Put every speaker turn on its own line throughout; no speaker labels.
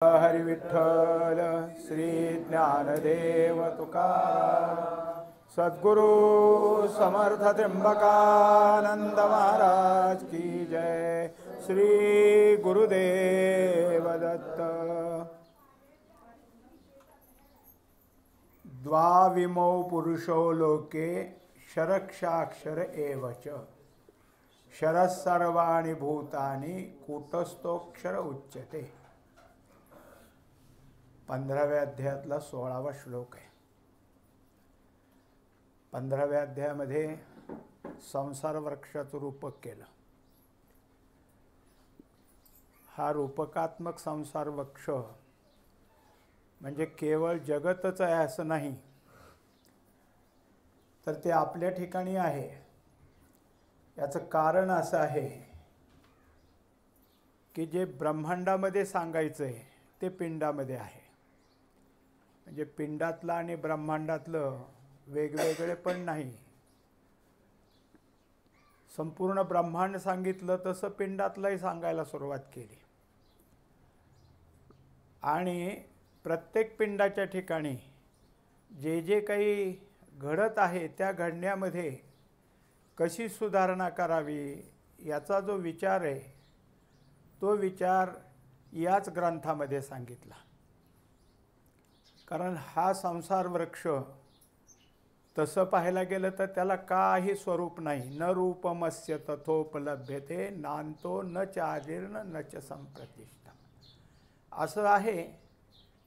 हरि विठ्ठल श्री ज्ञानदेव तुकाराम सद्गुरु समर्थ त्र्यंबकानंद महाराज की जय। श्री गुरुदेव दत्त। द्वाविमौ पुरुषो लोके शरक्षाक्षर एव च शरः सर्वाणि भूतानि कूटस्थोक्षर उच्यते। 15व्या अध्यायातला 16वा श्लोक आहे। 15व्या अध्यायामध्ये संसार वृक्षाचं रूपक केलं। हा रूपकात्मक संसार वृक्ष म्हणजे केवळ जगतच आहे असं नाही, तर ते आपल्या ठिकाणी आहे। याचं कारण असं आहे की जे ब्रह्मांडामध्ये सांगायचं आहे ते पिंडामध्ये आहे। म्हणजे पिंडातलं आणि ब्रह्मांडातलं वेगवेगळे पण नाही। संपूर्ण ब्रह्मांड सांगितलं तसं पिंडातलंही सांगायला सुरुवात केली। आणि प्रत्येक पिंडाच्या ठिकाणी जे जे काही घडत आहे त्या घडण्यामध्ये कशी सुधारणा करावी याचा जो विचार आहे तो विचार याच ग्रंथामध्ये सांगितला। कारण हा संसार वृक्ष तसं पाहायला गेलं तर त्याला काही स्वरूप नाही। न रूपमस्य तथोपलभ्यते नांतो न चाजीर्ण न च संप्रतिष्ठा असं आहे।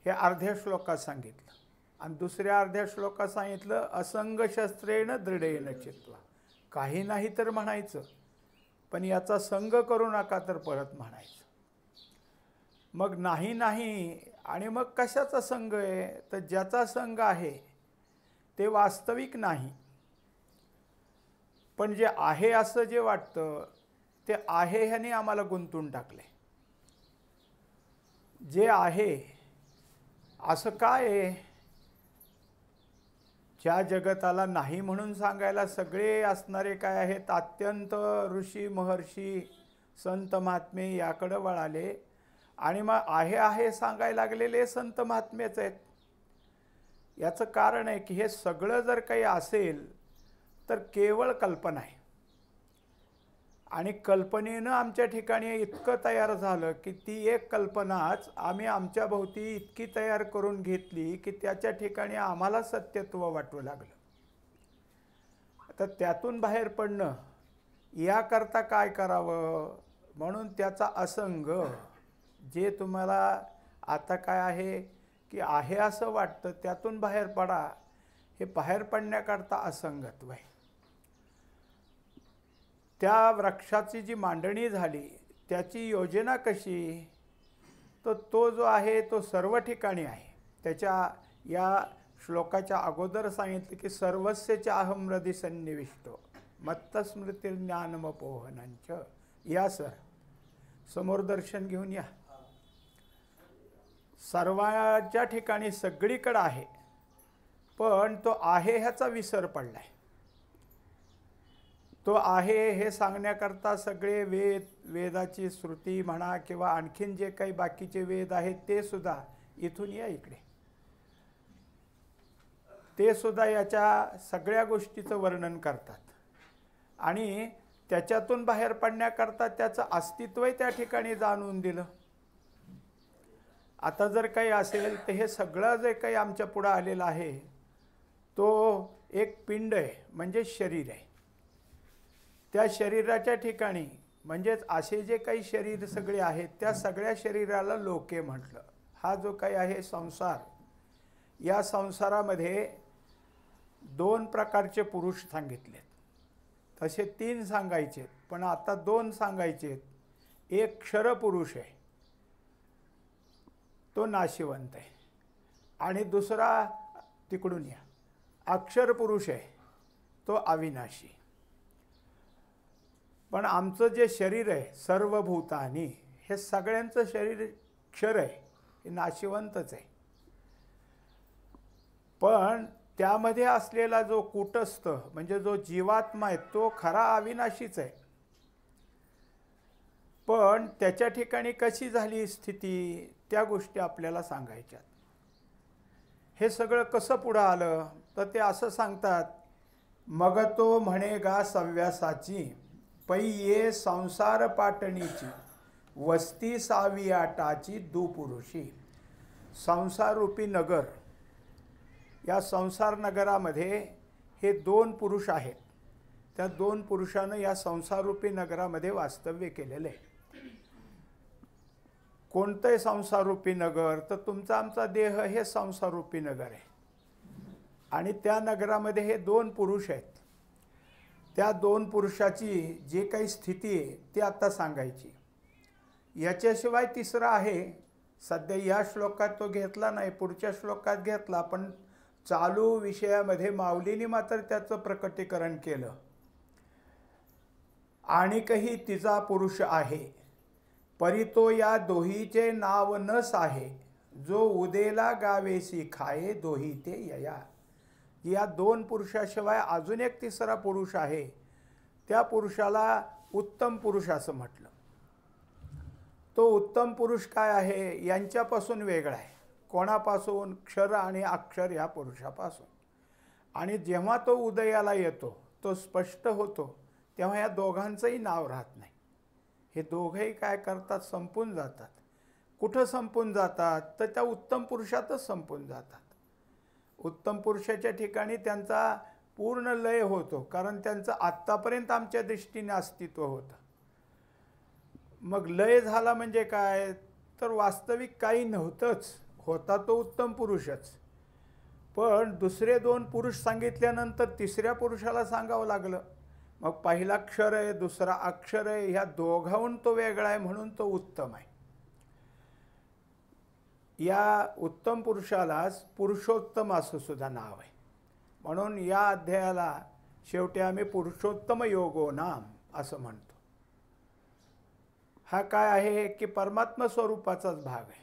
हे अर्ध्या श्लोकात सांगितलं। आणि दुसऱ्या अर्ध्या श्लोकात सांगितलं असंग शस्त्रेण दृढेन चित्वा। काही नाही तर म्हणायचं, पण याचा संग करू नका तर परत म्हणायचं। मग नाही नाही आणि मग कशाचा संग आहे? तर ज्याचा संग आहे ते वास्तविक नाही, पण जे आहे असं जे वाटतं ते आहे ह्याने आम्हाला गुंतून टाकले। जे आहे असं काय आहे? ज्या जगताला नाही म्हणून सांगायला सगळे असणारे काय आहेत? अत्यंत ऋषी महर्षी संत महात्मे याकडे वळाले आणि मग आहे आहे सांगायला लागलेले संत महात्मेच आहेत। याचं कारण आहे की हे सगळं जर काही असेल तर केवळ कल्पना आहे। आणि कल्पनेनं आमच्या ठिकाणी इतकं तयार झालं की ती एक कल्पनाच आम्ही आमच्या भोवती इतकी तयार करून घेतली की त्याच्या ठिकाणी आम्हाला सत्यत्व वाटू लागलं। आता त्यातून बाहेर पडणं याकरता काय करावं? म्हणून त्याचा असंग जे तुम्हाला आता काय आहे की आहे असं वाटतं त्यातून बाहेर पडा। हे बाहेर पडण्याकरता असंगत्व आहे। त्या वृक्षाची जी मांडणी झाली त्याची योजना कशी? तर तो जो आहे तो सर्व ठिकाणी आहे। त्याच्या या श्लोकाच्या अगोदर सांगितलं की सर्वस्य च अहं हृदि सन्निविष्टो मत्तस्मृतिर्ज्ञानमपोहनंच। या सर समोर दर्शन घेऊन या। सर्वांच्या ठिकाणी सगळीकडे आहे, पण तो आहे ह्याचा विसर पडलाय। तो आहे हे सांगण्याकरता सगळे वेद, वेदाची श्रुती म्हणा किंवा आणखीन जे काही बाकीचे वेद आहेत ते सुद्धा इथून या इकडे, ते सुद्धा याच्या सगळ्या गोष्टीचं वर्णन करतात। आणि त्याच्यातून बाहेर पडण्याकरता त्याचं अस्तित्वही त्या ठिकाणी जाणून दिलं। आता जर काही असेल तर हे सगळं जे काही आमच्या पुढं आलेलं आहे तो एक पिंड आहे, म्हणजे शरीर आहे। त्या शरीराच्या ठिकाणी म्हणजेच असे जे काही शरीर सगळे आहेत त्या सगळ्या शरीराला लोके म्हटलं। हा जो काही आहे संसार, या संसारामध्ये 2 प्रकारचे पुरुष सांगितलेत। तसे 3 सांगायचे पण आता 2 सांगायचे। एक क्षर पुरुष आहे, तो नाशिवंत आहे। आणि दुसरा तिकडून या अक्षर पुरुष आहे, तो अविनाशी। पण आमचं जे शरीर आहे सर्वभूतानी, हे सगळ्यांचं शरीर क्षर आहे, हे नाशिवंतच आहे। पण त्यामध्ये असलेला जो कूटस्थ म्हणजे जो जीवात्मा आहे तो खरा अविनाशीच आहे। पण त्याच्या ठिकाणी कशी झाली स्थिती त्या गोष्टी आपल्याला सांगायच्यात. हे सगळं कसं पुढं आलं तर ते असं सांगतात, मग तो म्हणेगा सव्यासाची पै ये संसार पाटणीची वस्ती सावी आटाची दुपुरुषी. संसाररूपी नगर, या संसार नगरामध्ये हे दोन पुरुष आहेत. त्या दोन पुरुषानं या संसाररूपी नगरामध्ये वास्तव्य केलेलं आहे. कोणतंही संसाररूपी नगर तर तुमचा आमचा देह हे संसाररूपी नगर आहे. आणि त्या नगरामध्ये हे दोन पुरुष आहेत. त्या दोन पुरुषाची जे काही स्थिती आहे ती आता सांगायची. याच्याशिवाय तिसरा आहे, सध्या या श्लोकात तो घेतला नाही, पुढच्या श्लोकात घेतला, पण चालू विषयामध्ये माऊलीने मात्र त्याचं प्रकटीकरण केलं. आणिकही तिचा पुरुष आहे, परी तो या दोहीचे नाव नस आहे, जो उदेला गावेसी खाये दोही ते यया. या दोन पुरुषाशिवाय अजून एक तिसरा पुरुष आहे. त्या पुरुषाला उत्तम पुरुष असं म्हटलं. तो उत्तम पुरुष काय आहे, यांच्यापासून वेगळा आहे. कोणापासून? क्षर आणि अक्षर या पुरुषापासून. आणि जेव्हा तो उदयाला येतो, तो स्पष्ट होतो, तेव्हा या दोघांचंही नाव राहत नाही. हे दोघंही काय करतात, संपून जातात. कुठं संपून जातात तर त्या उत्तम पुरुषातच संपून जातात. उत्तम पुरुषाच्या ठिकाणी त्यांचा पूर्ण लय होतो, कारण त्यांचं आत्तापर्यंत आमच्या दृष्टीने अस्तित्व होतं. मग लय झाला म्हणजे काय तर वास्तविक काही नव्हतंच, होता तो उत्तम पुरुषच. पण दुसरे दोन पुरुष सांगितल्यानंतर तिसऱ्या पुरुषाला सांगावं लागलं. मग पहिला क्षर आहे, दुसरा अक्षर आहे, ह्या दोघांहून तो वेगळा आहे म्हणून तो उत्तम आहे. या उत्तम पुरुषालाच पुरुषोत्तम असं सुद्धा नाव आहे. म्हणून या अध्यायाला शेवटी आम्ही पुरुषोत्तम योगो नाम असं म्हणतो. हा काय आहे की परमात्मा स्वरूपाचाच भाग आहे.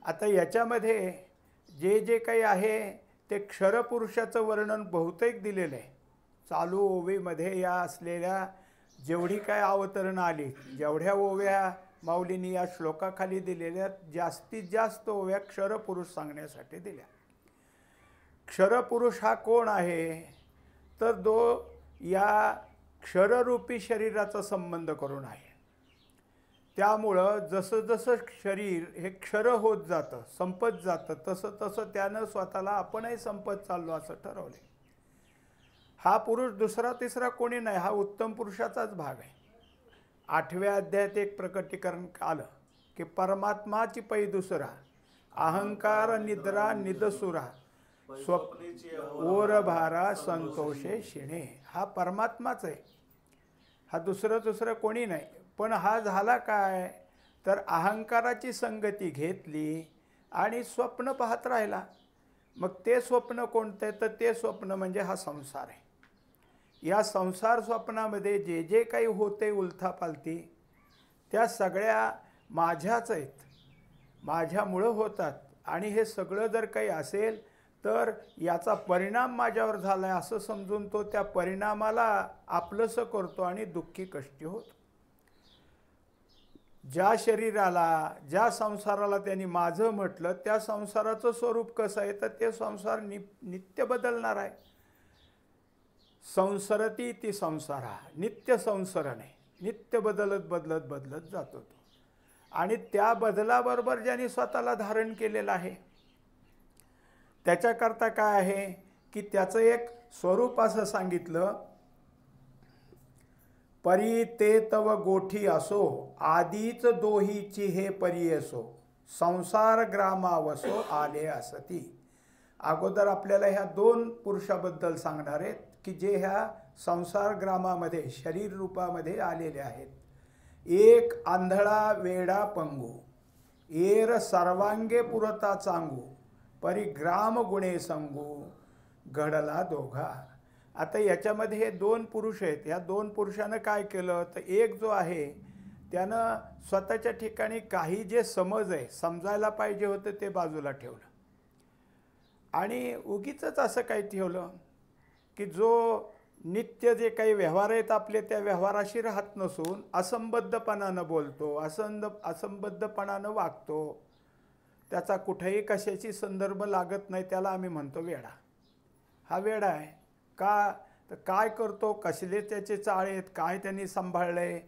आता याच्यामध्ये जे जे काही आहे ते क्षरपुरुषाचं वर्णन बहुतेक दिलेलं आहे. चालू ओवीमध्ये या असलेल्या जेवढी काय अवतरणं आली, जेवढ्या ओव्या माऊलींनी या श्लोकाखाली दिलेल्या, जास्तीत जास्त ओव्या क्षरपुरुष सांगण्यासाठी दिल्या. क्षरपुरुष हा कोण आहे तर या क्षररूपी शरीराचा संबंध करून आहे. त्यामुळं जसं जसं शरीर हे क्षर होत जातं, संपत जातं, तसं तसं त्यानं स्वतःला आपणही संपत चाललो असं ठरवले. हा पुरुष दुसरा तिसरा कोणी नाही, हा उत्तम पुरुषाचाच भाग आहे. 8व्या अध्यायात एक प्रकटीकरण आलं की परमात्माची पै दुसरा, अहंकार निद्रा निदसुरा, ओर भारा संतोषे शिणे. हा परमात्माच आहे, हा दुसरं कोणी नाही. पण हा झाला काय तर अहंकाराची संगती घेतली आणि स्वप्न पाहत राहिला. मग ते स्वप्न कोणते तर ते स्वप्न म्हणजे हा संसार आहे. या संसार स्वप्नामध्ये जे जे काही होते उलथापालथी त्या सगळ्या माझ्याच आहेत, माझ्यामुळं होतात. आणि हे सगळं जर काही असेल तर याचा परिणाम माझ्यावर झाला आहे असं समजून तो त्या परिणामाला आपलंसं करतो आणि दुःखी कष्टी होतो. ज्या शरीराला, ज्या संसाराला त्यांनी माझं म्हटलं त्या संसाराचं स्वरूप कसं आहे तर ते संसार नित्य बदलणार आहे. संसरती ती संसारा, नित्य संसरण आहे, नित्य बदलत बदलत बदलत जातो तो. आणि त्या बदलाबरोबर ज्यांनी स्वतःला धारण केलेलं आहे त्याच्याकरता काय आहे की त्याचं एक स्वरूप असं सांगितलं, परी ते तव गोठी असो आधीच दोहीची हे परी असो, संसार ग्रामावसो आले असती. अगोदर आपल्याला ह्या दोन पुरुषाबद्दल सांगणार आहेत की जे ह्या संसार ग्रामामध्ये शरीर रूपामध्ये आलेले आहेत. एक आंधळा वेडा पंगू, एर सर्वांगे पुरता चांगू, परी ग्राम गुणे संगू, घडला दोघा. आता याच्यामध्ये हे दोन पुरुष आहेत. या दोन पुरुषानं काय केलं तर एक जो आहे त्यानं स्वतःच्या ठिकाणी काही जे समज आहे, समजायला पाहिजे होतं ते बाजूला ठेवलं. आणि उगीचच असं काही ठेवलं की जो नित्य जे काही व्यवहार आहेत आपले त्या व्यवहाराशी राहत नसून असंबद्धपणानं बोलतो, असंबद्धपणानं वागतो, त्याचा कुठेही कशाची संदर्भ लागत नाही, त्याला आम्ही म्हणतो वेडा. हा वेडा आहे. का तर काय करतो, कसले त्याचे चाळे आहेत, काय त्यांनी सांभाळलं आहे,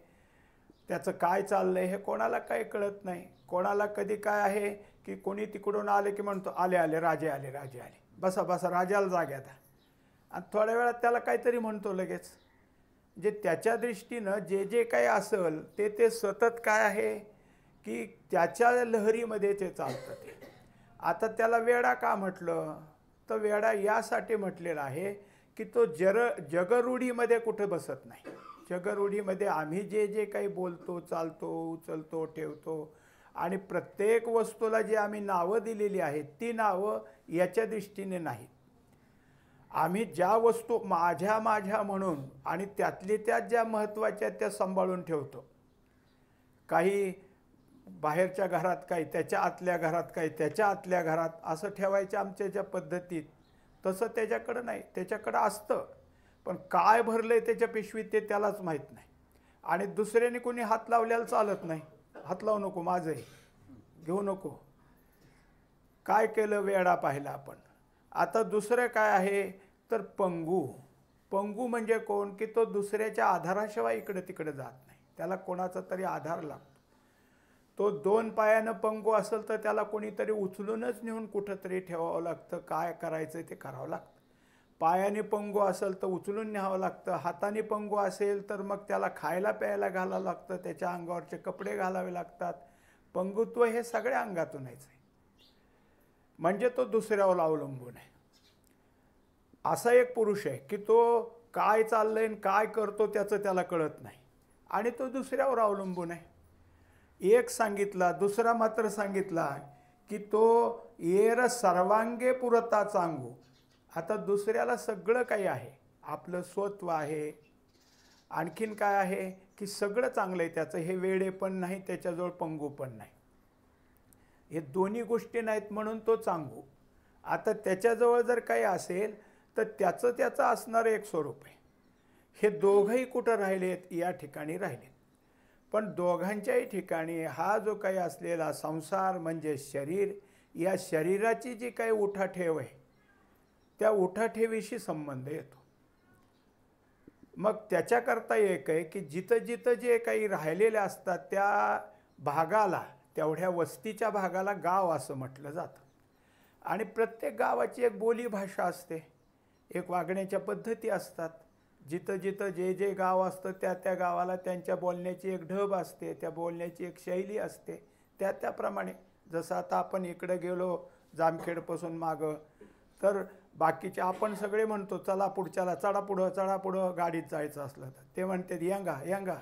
त्याचं काय चाललं आहे हे कोणाला काही कळत नाही. कोणाला कधी काय आहे की कोणी तिकडून आले की म्हणतो आले आले राजे आले, राजे आले, बसा बसा राजाला जाग्यात. आणि थोड्या वेळात त्याला काहीतरी म्हणतो लगेच. जे त्याच्या दृष्टीनं जे जे काही असेल ते ते सतत काय आहे की त्याच्या लहरीमध्ये ते चालतं. ते आता त्याला वेडा का म्हटलं, तर वेडा यासाठी म्हटलेला आहे की तो जगरूढीमध्ये कुठं बसत नाही. जगरूढीमध्ये आम्ही जे जे काही बोलतो, चालतो, उचलतो, ठेवतो आणि प्रत्येक वस्तूला जी आम्ही नावं दिलेली आहेत ती नावं याच्या दृष्टीने नाहीत. आम्ही ज्या वस्तू माझ्या माझ्या म्हणून आणि त्यातली त्यात ज्या महत्त्वाच्या त्या सांभाळून ठेवतो. काही बाहेरच्या घरात, काही त्याच्या आतल्या घरात, काही त्याच्या आतल्या घरात असं ठेवायच्या आमच्या ज्या पद्धतीत, तसं त्याच्याकडं नाही. त्याच्याकडं असतं पण काय भरलं आहे त्याच्या पिशवीत ते त्यालाच माहीत नाही. आणि दुसऱ्याने कोणी हात लावल्याला चालत नाही. हात लावू नको, माझंही घेऊ नको. काय केलं, वेडा पाहिला आपण. आता दुसरं काय आहे तर पंगू. पंगू म्हणजे कोण की तो दुसऱ्याच्या आधाराशिवाय इकडे तिकडे जात नाही. त्याला कोणाचा तरी आधार लागतो. तो 2 पायानं पंगू असेल तर त्याला कोणीतरी उचलूनच नेऊन कुठंतरी ठेवावं लागतं. काय करायचं ते करावं लागतं. पायाने पंगू असेल तर उचलून न्यावं लागतं. हाताने पंगू असेल तर मग त्याला खायला प्यायला घालावं लागतं. त्याच्या अंगावरचे कपडे घालावे लागतात. पंगुत्व हे सगळ्या अंगातून यायचं आहे. म्हणजे तो दुसऱ्यावर अवलंबून आहे. असा एक पुरुष आहे की तो काय चाललंय आणि काय करतो त्याचं त्याला कळत नाही आणि तो दुसऱ्यावर अवलंबून आहे. एक सांगितला, दुसरा मात्र सांगितला की तो येर सर्वांगे पुरता चांगू. आता दुसऱ्याला सगळं काही आहे, आपलं स्वत्व आहे, आणखीन काय आहे की सगळं चांगलं आहे त्याचं. हे वेडे पण नाही, त्याच्याजवळ पंगू पण नाही. हे दोन्ही गोष्टी नाहीत म्हणून तो चांगू. आता त्याच्याजवळ जर काही असेल तर त्याचं त्याचं असणारं एक स्वरूप आहे. हे दोघंही कुठं राहिलेत, या ठिकाणी राहिलेत. पण दोघांच्याही ठिकाणी हा जो काही असलेला संसार म्हणजे शरीर, या शरीराची जी काही उठाठेव आहे त्या उठाठेवीशी संबंध येतो. मग त्याच्याकरता एक आहे की जिथं जिथं जे काही राहिलेले असतात त्या भागाला, तेवढ्या वस्तीच्या भागाला गाव असं म्हटलं जातं. आणि प्रत्येक गावाची एक बोली भाषा असते, एक वागण्याच्या पद्धती असतात. जिथं जिथं जे जे गाव असतं त्या त्या गावाला त्यांच्या बोलण्याची एक ढब असते, त्या बोलण्याची एक शैली असते. त्याप्रमाणे जसं आता आपण इकडे गेलो जामखेडपासून मागं तर बाकीचे आपण सगळे म्हणतो चला पुढच्याला, चढा पुढं, चढा पुढं. गाडीत जायचं असलं तर ते म्हणतात यांगा यांगा.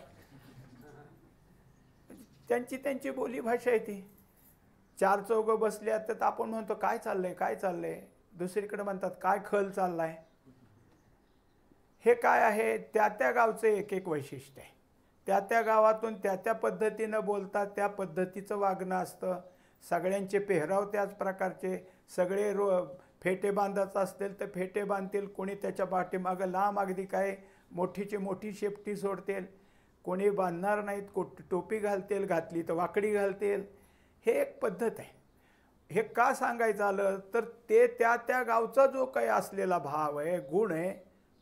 त्यांची त्यांची बोली भाषा आहे ती. 4 चौघं बसले तर आपण म्हणतो काय चाललंय काय चाललंय. दुसरीकडे म्हणतात काय खल चाललाय. हे काय आहे, त्या त्या गावचं एक एक वैशिष्ट्य आहे. त्या त्या गावातून त्या त्या पद्धतीनं बोलतात, त्या पद्धतीचं वागणं असतं. सगळ्यांचे पेहराव त्याच प्रकारचे. सगळे फेटे बांधायचं असतील तर फेटे बांधतील. कोणी त्याच्या पाठीमागं लांब अगदी काय मोठीची मोठी शेपटी सोडतील. कोणी बांधणार नाहीत, टोपी घालतील, घातली तर वाकडी घालतील. हे एक पद्धत आहे. हे का सांगायचं आलं तर ते त्या त्या गावचा जो काही असलेला भाव आहे, गुण आहे,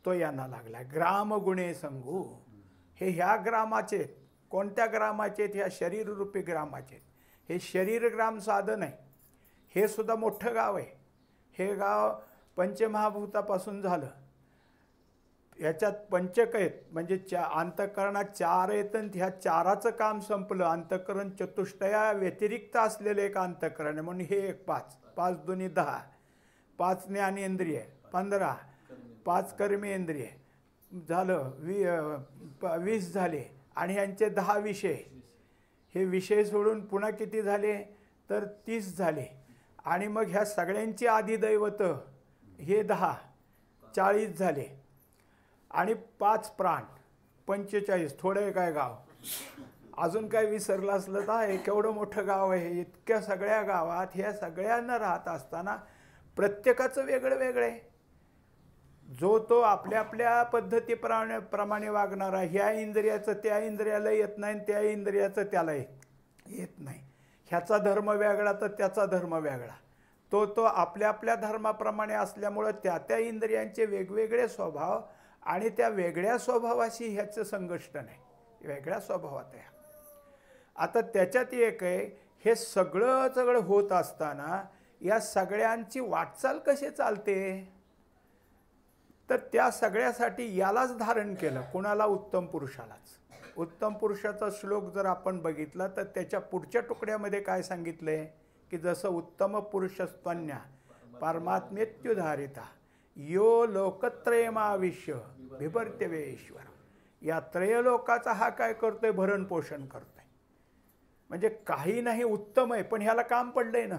तो यांना लागला. ग्रामगुणे संगू. हे ह्या ग्रामाचे, कोणत्या ग्रामाचे, ह्या शरीररूपी ग्रामाचे. हे शरीर ग्राम साधन आहे. हे सुद्धा मोठं गाव आहे. हे गाव पंचमहाभूतापासून झालं. याच्यात पंचक आहेत म्हणजे अंतःकरणात 4 आहेत आणि ह्या 4चं काम संपलं. अंतःकरण चतुष्टया व्यतिरिक्त असलेलं एक अंतःकरण आहे म्हणून हे एक 5. 5 दुनी 10, 5 ज्ञानेंद्रिय 15, 5 कर्मेंद्रिय झालं 20 झाले आणि ह्यांचे 10 विषय. हे विषय सोडून पुन्हा किती झाले तर 30 झाले. आणि मग ह्या सगळ्यांची आदिदैवत हे 10, 40 झाले. आणि 5 प्राण 45. थोडं आहे काय गाव, अजून काय विसरलं असलं तर आहे. केवढं मोठं गाव आहे. इतक्या सगळ्या गावात ह्या सगळ्यांना राहत असताना प्रत्येकाचं वेगळं वेगळं आहे. जो तो आपल्या आपल्या पद्धतीप्रमाणे वागणारा. ह्या इंद्रियाचं त्या इंद्रियाला येत नाही, त्या इंद्रियाचं त्याला येत नाही. ह्याचा धर्म वेगळा तर त्याचा धर्म वेगळा, तो आपल्या आपल्या धर्माप्रमाणे असल्यामुळं त्या इंद्रियांचे वेगवेगळे स्वभाव आणि त्या वेगळ्या स्वभावाशी ह्याचं संघर्ष नाही, वेगळ्या स्वभावात आहे. आता त्याच्यात एक आहे, हे सगळं होत असताना या सगळ्यांची वाटचाल कशी चालते, तर त्या सगळ्यासाठी यालाच धारण केलं. कुणाला? उत्तम पुरुषालाच. उत्तम पुरुषाचा श्लोक जर आपण बघितला तर त्याच्या पुढच्या तुकड्यामध्ये काय सांगितलंय की जसं उत्तम पुरुषस्त्वन्या परमात्मेत्युधारिता यो लोकत्रयमाविश्य बिभर्त्यवेश्वर, या त्रयलोकाचा हा काय करतोय? भरण पोषण करतोय. म्हणजे काही नाही, उत्तम आहे, पण ह्याला काम पडलंय ना.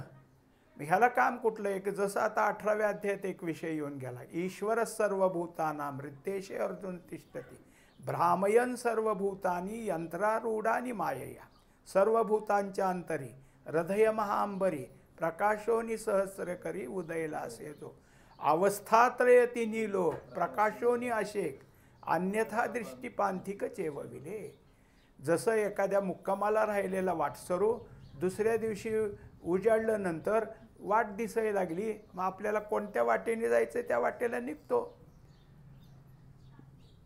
ह्याला काम कुठलं आहे की जसं आता 18व्या अध्यायात एक विषय येऊन गेला, ईश्वर सर्वभूतानां हृद्देशे अर्जुन तिष्ठति भ्रामयन सर्वभूतानी यंत्रारूढानी मायया, सर्वभूतांच्या अंतरी हृदय महांबरी प्रकाशोनी सहस्रकरी उदयलास येतो, अवस्थात्रय तिन्ही लोक प्रकाशोनी अशेक अन्यथा दृष्टीपांथिक चेवविले. जसं एखाद्या मुक्कामाला राहिलेला वाटसरू दुसऱ्या दिवशी उजाडलं नंतर वाट दिसायला लागली, मग आपल्याला कोणत्या वाटेने जायचं त्या वाटेला निघतो.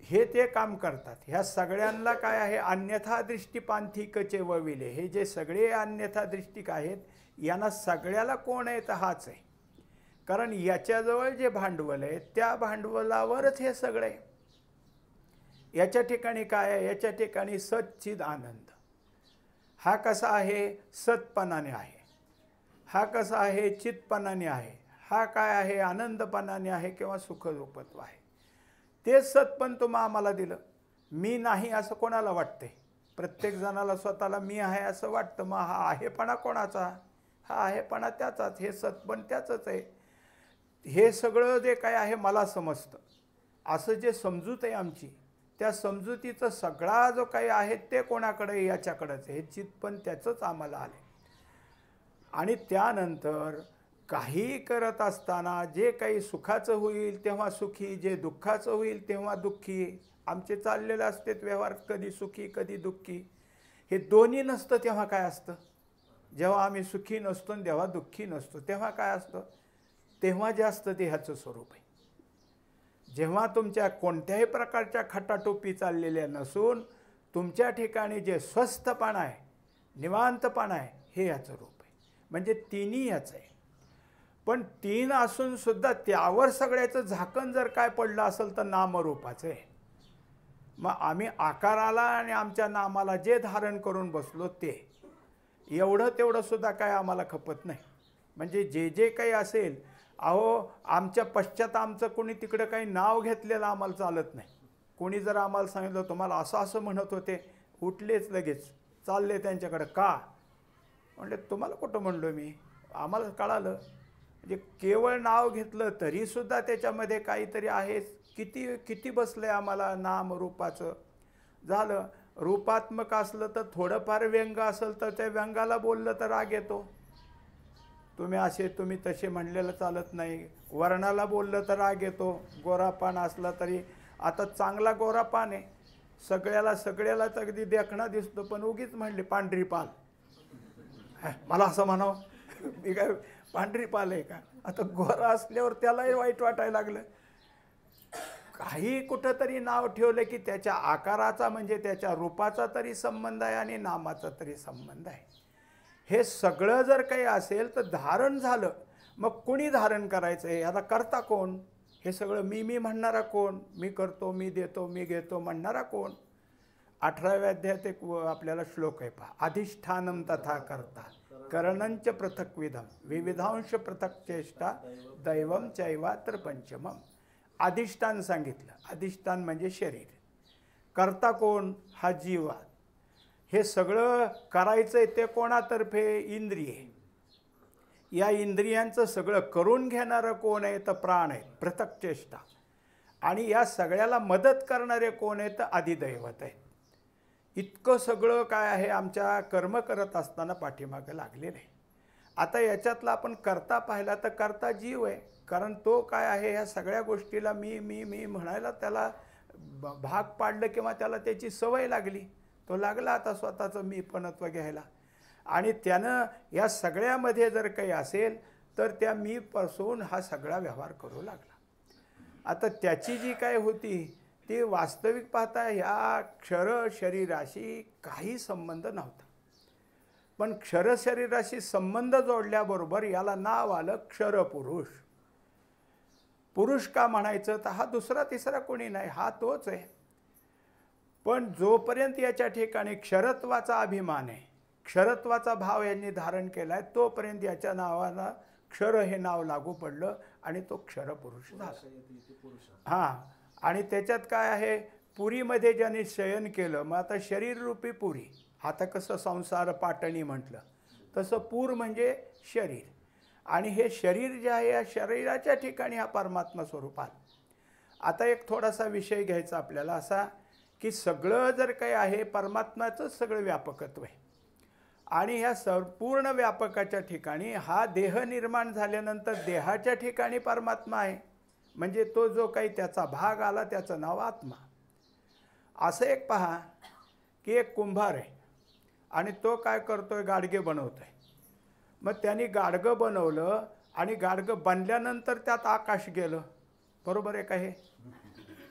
हे ते काम करतात. ह्या सगळ्यांना काय आहे? अन्यथा दृष्टीपांथिक चेवविले. हे जे सगळे अन्यथा दृष्टिक आहेत यांना सगळ्याला कोण आहे तर हाच आहे. कारण याच्याजवळ जे भांडवल आहे त्या भांडवलावरच हे सगळे. याच्या ठिकाणी काय आहे? याच्या ठिकाणी सच्चिद आनंद. हा कसा आहे? सतपणाने आहे. हा कसा आहे? चितपणाने आहे. हा काय आहे? आनंदपणाने आहे किंवा सुखरूपत्व आहे. ते सतपण तुम्ही आम्हाला दिलं. मी नाही असं कोणाला वाटते? प्रत्येक जणाला स्वतःला मी आहे असं वाटतं. मग हा आहेपणा कोणाचा? हा आहेपणा त्याचाच. हे सतपण त्याचंच आहे. हे सगळं जे काय आहे मला समजतं असं जे समजूत आहे आमची, त्या समजुतीचा सगळा जो काही आहे ते कोणाकडे? याच्याकडेच आहे. हे चितपण त्याचंच आम्हाला आले. आणि त्यानंतर काही करत असताना जे काही सुखाचं होईल तेव्हा सुखी, जे दुःखाचं होईल तेव्हा दुःखी. आमचे चाललेले असते व्यवहार कधी सुखी कधी दुःखी. हे दोन्ही नसतं तेव्हा काय असतं? जेव्हा आम्ही सुखी नसतो आणि जेव्हा दुःखी नसतो तेव्हा काय असतं? तेव्हा जे असतं ते ह्याचं स्वरूप आहे. जेव्हा तुमच्या कोणत्याही प्रकारच्या खटाटोपी चाललेल्या नसून तुमच्या ठिकाणी जे स्वस्थपणा आहे, निवांतपणा आहे, हे याचं रूप आहे. म्हणजे तिन्ही याचं आहे. पण तीन असून सुद्धा त्यावर सगळ्याचं झाकण जर काय पडलं असेल तर नामरूपाचं आहे. मग आम्ही आकाराला आणि आमच्या नामाला जे धारण करून बसलो ते एवढं तेवढं सुद्धा काय आम्हाला खपत नाही. म्हणजे जे जे काही असेल, अहो आमच्या पश्चात आमचं कोणी तिकडं काही नाव घेतलेलं आम्हाला चालत नाही. कोणी जर आम्हाला सांगितलं तुम्हाला असं असं म्हणत होते, उठलेच लगेच चालले त्यांच्याकडं. का? म्हणजे तुम्हाला कुठं म्हणलो मी? आम्हाला कळालं. म्हणजे केवळ नाव घेतलं तरीसुद्धा त्याच्यामध्ये काहीतरी आहे. किती किती बसलं आहे आम्हाला नाम रूपाचं. झालं रूपात्मक असलं तर थोडंफार व्यंग असेल तर त्या व्यंगाला बोललं तर राग येतो. तुम्ही असे तुम्ही तसे म्हणलेलं चालत नाही. वर्णाला बोललं तर राग येतो. गोरापान असला तरी आता चांगला गोरापान आहे, सगळ्यालाच अगदी देखणा दिसतो, पण उगीच म्हणले पांढरी पाल. मला असं म्हणावं मी काय पांढरी पाल आहे का? आता गोरा असल्यावर त्यालाही वाईट वाटायला लागलं. काही कुठंतरी नाव ठेवलं की त्याच्या आकाराचा म्हणजे त्याच्या रूपाचा तरी संबंध आहे आणि नामाचा तरी संबंध आहे. हे सगळं जर काही असेल तर धारण झालं. मग कुणी धारण करायचं आहे? याला करता कोण? हे सगळं मी म्हणणारा कोण? मी करतो, मी देतो, मी घेतो म्हणणारा कोण? 18व्या अध्यायात एक आपल्याला श्लोक आहे पहा. अधिष्ठानम तथा करता करणंच पृथक्विधम विविधांश पृथक चेष्टा दैवम चैवात्र पंचमम. अधिष्ठान सांगितलं. अधिष्ठान म्हणजे शरीर. करता कोण? हा जीव. हे सगळं करायचं आहे ते कोणातर्फे? इंद्रिय. या इंद्रियांचं सगळं करून घेणारं कोण आहे? तर प्राण आहे, पृथक चेष्टा. आणि या सगळ्याला मदत करणारे कोण आहेत? तर अधिदैवत आहेत. इतकं सगळं काय आहे आमच्या कर्म करत असताना पाठीमागं लागलेलं आहे. आता याच्यातला आपण करता पाहिला तर करता जीव आहे. कारण तो काय आहे ह्या सगळ्या गोष्टीला मी म्हणायला त्याला भाग पाडलं किंवा त्याला त्याची सवय लागली. तो लागला आता स्वतःचं मीपणत्व घ्यायला. आणि त्यानं या सगळ्यामध्ये जर काही असेल तर त्या मीपासून हा सगळा व्यवहार करू लागला. आता त्याची जी काय होती ती वास्तविक पाहता ह्या क्षर शरीराशी काही संबंध नव्हता. पण क्षर शरीराशी संबंध जोडल्याबरोबर याला नाव आलं क्षरपुरुष. पुरुष का म्हणायचं तर हा दुसरा तिसरा कोणी नाही, हा तोच आहे. पण जोपर्यंत याच्या ठिकाणी क्षरत्वाचा अभिमान आहे, क्षरत्वाचा भाव यांनी धारण केला आहे, तोपर्यंत याच्या नावाला क्षर हे नाव लागू पडलं आणि तो क्षरपुरुष झाला. हां, आणि त्याच्यात काय आहे, पुरीमध्ये ज्याने शयन केलं, मग आता शरीररूपी पुरी. आता कसं संसार पाटणी म्हटलं तसं पूर म्हणजे शरीर, आणि हे शरीर जे आहे या शरीराच्या ठिकाणी हा परमात्मा स्वरूप आला. आता एक थोडासा विषय घ्यायचा आपल्याला असा की सगळं जर काही आहे परमात्म्याचंच सगळं व्यापकत्व आहे, आणि ह्या संपूर्ण व्यापकाच्या ठिकाणी हा देह निर्माण झाल्यानंतर देहाच्या ठिकाणी परमात्मा आहे, म्हणजे तो जो काही त्याचा भाग आला त्याचं नाव आत्मा. असं एक पहा की एक कुंभार आहे आणि तो काय करतोय, गाडगे बनवतोय. मग त्यांनी गाडगं बनवलं आणि गाडगं बनल्यानंतर त्यात आकाश गेलं, बरोबर आहे का हे?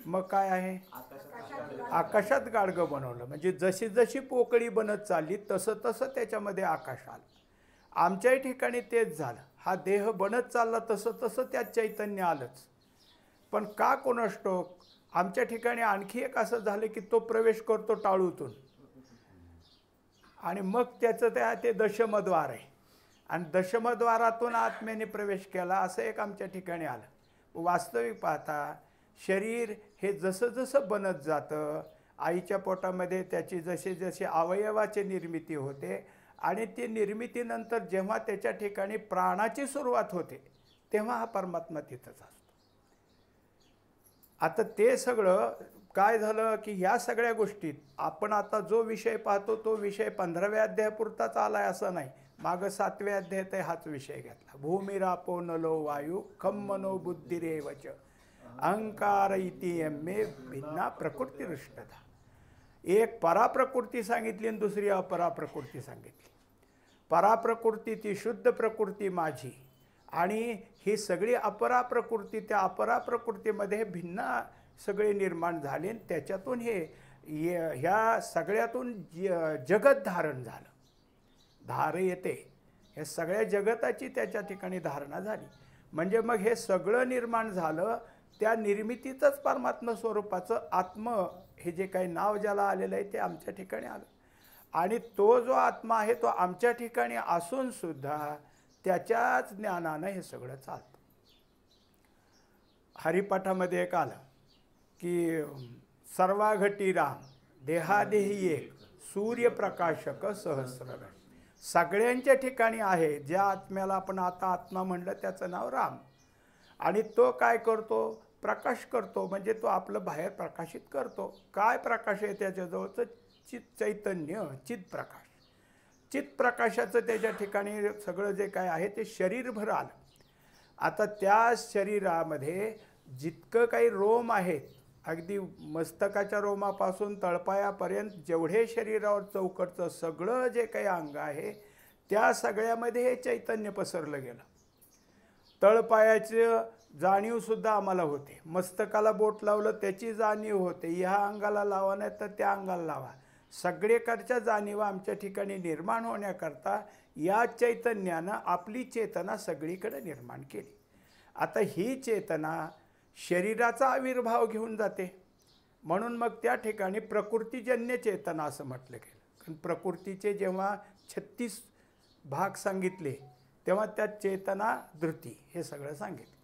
मग काय आहे, आकाशात गाडगं बनवलं, म्हणजे जशी जशी पोकळी बनत चालली तसं तसं त्याच्यामध्ये आकाश आलं. आमच्याही ठिकाणी तेच झालं, हा देह बनत चालला तसं तसं त्यात चैतन्य आलंच. पण का कोणास ठाऊक आमच्या ठिकाणी आणखी एक असं झालं की तो प्रवेश करतो टाळूतून, आणि मग त्याचं ते दशमद्वार आहे, आणि दशमद्वारातून आत्म्याने प्रवेश केला, असं एक आमच्या ठिकाणी आलं. वास्तविक पाहता शरीर हे जसं जसं बनत जातं, आईच्या पोटामध्ये त्याची जसे जसे अवयवाची निर्मिती होते, आणि ती निर्मितीनंतर जेव्हा त्याच्या ठिकाणी प्राणाची सुरुवात होते तेव्हा हा परमात्मा तिथंच असतो. आता ते सगळं काय झालं की ह्या सगळ्या गोष्टीत आपण आता जो विषय पाहतो तो विषय 15व्या अध्यायापुरताच आलाय असं नाही, मागं 7व्या अध्यायात हाच विषय घेतला. भूमिरापो नलो वायू खम मनो बुद्धिरेवच अहंकार इति यमे भिन्ना प्रकृतिरुष्टता. एक पराप्रकृती सांगितली आणि दुसरी अपराप्रकृती सांगितली. पराप्रकृती ती शुद्ध प्रकृती माझी, आणि ही सगळी अपराप्रकृती त्या अपराप्रकृतीमध्ये भिन्न सगळे निर्माण झाले, त्याच्यातून ह्या सगळ्यातून जगत धारण झालं. धार येते, हे सगळ्या जगताची त्याच्या ठिकाणी धारणा झाली, म्हणजे मग हे सगळं निर्माण झालं. त्या निर्मितीतच परमात्मा स्वरूपाचं आत्म हे जे काही नाव ज्याला आलेलं आहे ते आमच्या ठिकाणी आलं, आणि तो जो आत्मा आहे तो आमच्या ठिकाणी असून सुद्धा त्याच्याच ज्ञानानं हे सगळं चालतं. हरिपाठामध्ये एक आलं की सर्वाघटी राम देहादेही एक सूर्यप्रकाशक सहस्र. सगळ्यांच्या ठिकाणी आहे, ज्या आत्म्याला आपण आता आत्मा म्हणलं त्याचं नाव राम, आणि तो काय करतो, प्रकाश करतो, म्हणजे तो आपलं बाहेर प्रकाशित करतो. काय प्रकाश आहे त्याच्याजवळचं, चैतन्य, चित्प्रकाश. चित्प्रकाशाचं त्याच्या ठिकाणी सगळं जे काय आहे ते शरीरभर आलं. आता त्या शरीरामध्ये जितकं काही रोम आहेत, अगदी मस्तकाच्या रोमापासून तळपायापर्यंत जेवढे शरीरावर चौकटचं सगळं जे काही अंग आहे त्या सगळ्यामध्ये हे चैतन्य पसरलं गेलं. तळपायाचं जाणीवसुद्धा आम्हाला होते, मस्तकाला बोट लावलं त्याची जाणीव होते, ह्या अंगाला लावा नाही तर त्या अंगाला लावा, सगळीकडच्या जाणीवा आमच्या ठिकाणी निर्माण होण्याकरता या चैतन्यानं आपली चेतना सगळीकडे निर्माण केली. आता ही चेतना शरीराचा आविर्भाव घेऊन जाते, म्हणून मग त्या ठिकाणी प्रकृतीजन्य चेतना असं म्हटलं गेलं. कारण प्रकृतीचे जेव्हा 36 भाग सांगितले तेव्हा त्यात चेतना, धृती हे सगळं सांगितलं,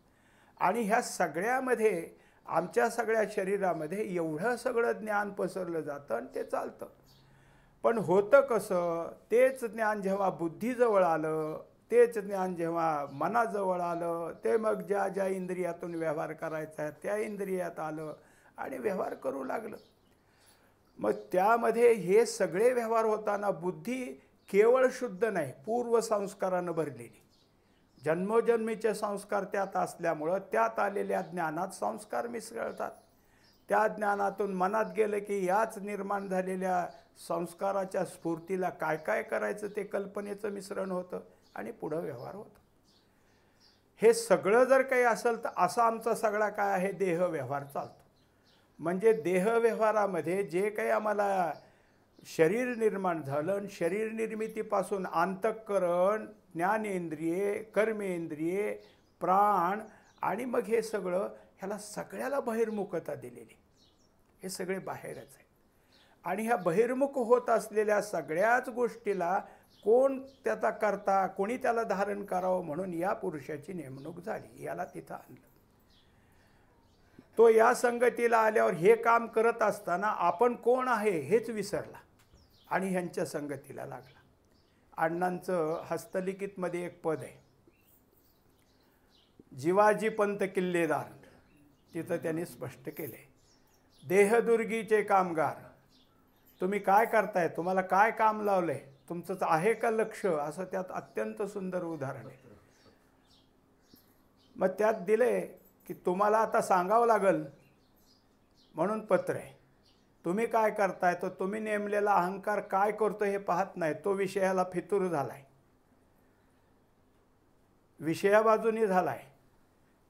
आणि ह्या सगळ्यामध्ये आमच्या सगळ्या शरीरामध्ये एवढं सगळं ज्ञान पसरलं जातं आणि ते चालतं. पण होतं कसं, तेच ज्ञान जेव्हा बुद्धीजवळ आलं, तेच ज्ञान जेव्हा मनाजवळ आलं, ते मग ज्या ज्या इंद्रियातून व्यवहार करायचा आहे त्या इंद्रियात आलं आणि व्यवहार करू लागलं. मग त्यामध्ये हे सगळे व्यवहार होताना बुद्धी केवळ शुद्ध नाही, पूर्वसंस्कारानं भरलेली, जन्मोजन्मीचे संस्कार त्यात असल्यामुळं त्यात आलेल्या ज्ञानात संस्कार मिसळतात. त्या ज्ञानातून मनात गेलं की याच निर्माण झालेल्या संस्काराच्या स्फूर्तीला काय काय करायचं ते कल्पनेचं मिश्रण होतं आणि पुढं व्यवहार होतो. हे सगळं जर काही असेल तर असा आमचा सगळा काय आहे देह व्यवहार चालतो. म्हणजे देह व्यवहारामध्ये जे काही आम्हाला शरीर निर्माण झालं आणि शरीर निर्मितीपासून अंतःकरण, ज्ञानेंद्रिये, कर्मेंद्रिये, प्राण आणि मग हे सगळं, ह्याला सगळ्याला बहिर्मुखता दिलेली. हे सगळे बाहेरच आहे. आणि ह्या बहिर्मुख होत असलेल्या सगळ्याच गोष्टीला कोण त्याचा करता, कोणी त्याला धारण करावं म्हणून या पुरुषाची नेमणूक झाली. याला तिथं आणलं. तो या संगतीला आल्यावर हे काम करत असताना आपण कोण आहे हेच विसरला आणि ह्यांच्या संगतीला लागला. अण्णांचं हस्तलिखितमध्ये एक पद आहे, जिवाजी पंत किल्लेदार. तिथं त्यांनी स्पष्ट केले, देहदुर्गीचे कामगार, तुम्ही काय करताय, तुम्हाला काय काम लावलंय, तुमचं आहे का लक्ष, असं त्यात अत्यंत सुंदर उदाहरण आहे. मग त्यात दिले की तुम्हाला आता सांगावं लागल म्हणून पत्र आहे. तुम्ही काय करताय, तर तुम्ही नेमलेला अहंकार काय करतो हे पाहत नाही, तो विषयाला फितूर झालाय, विषयाबाजूनी झालाय.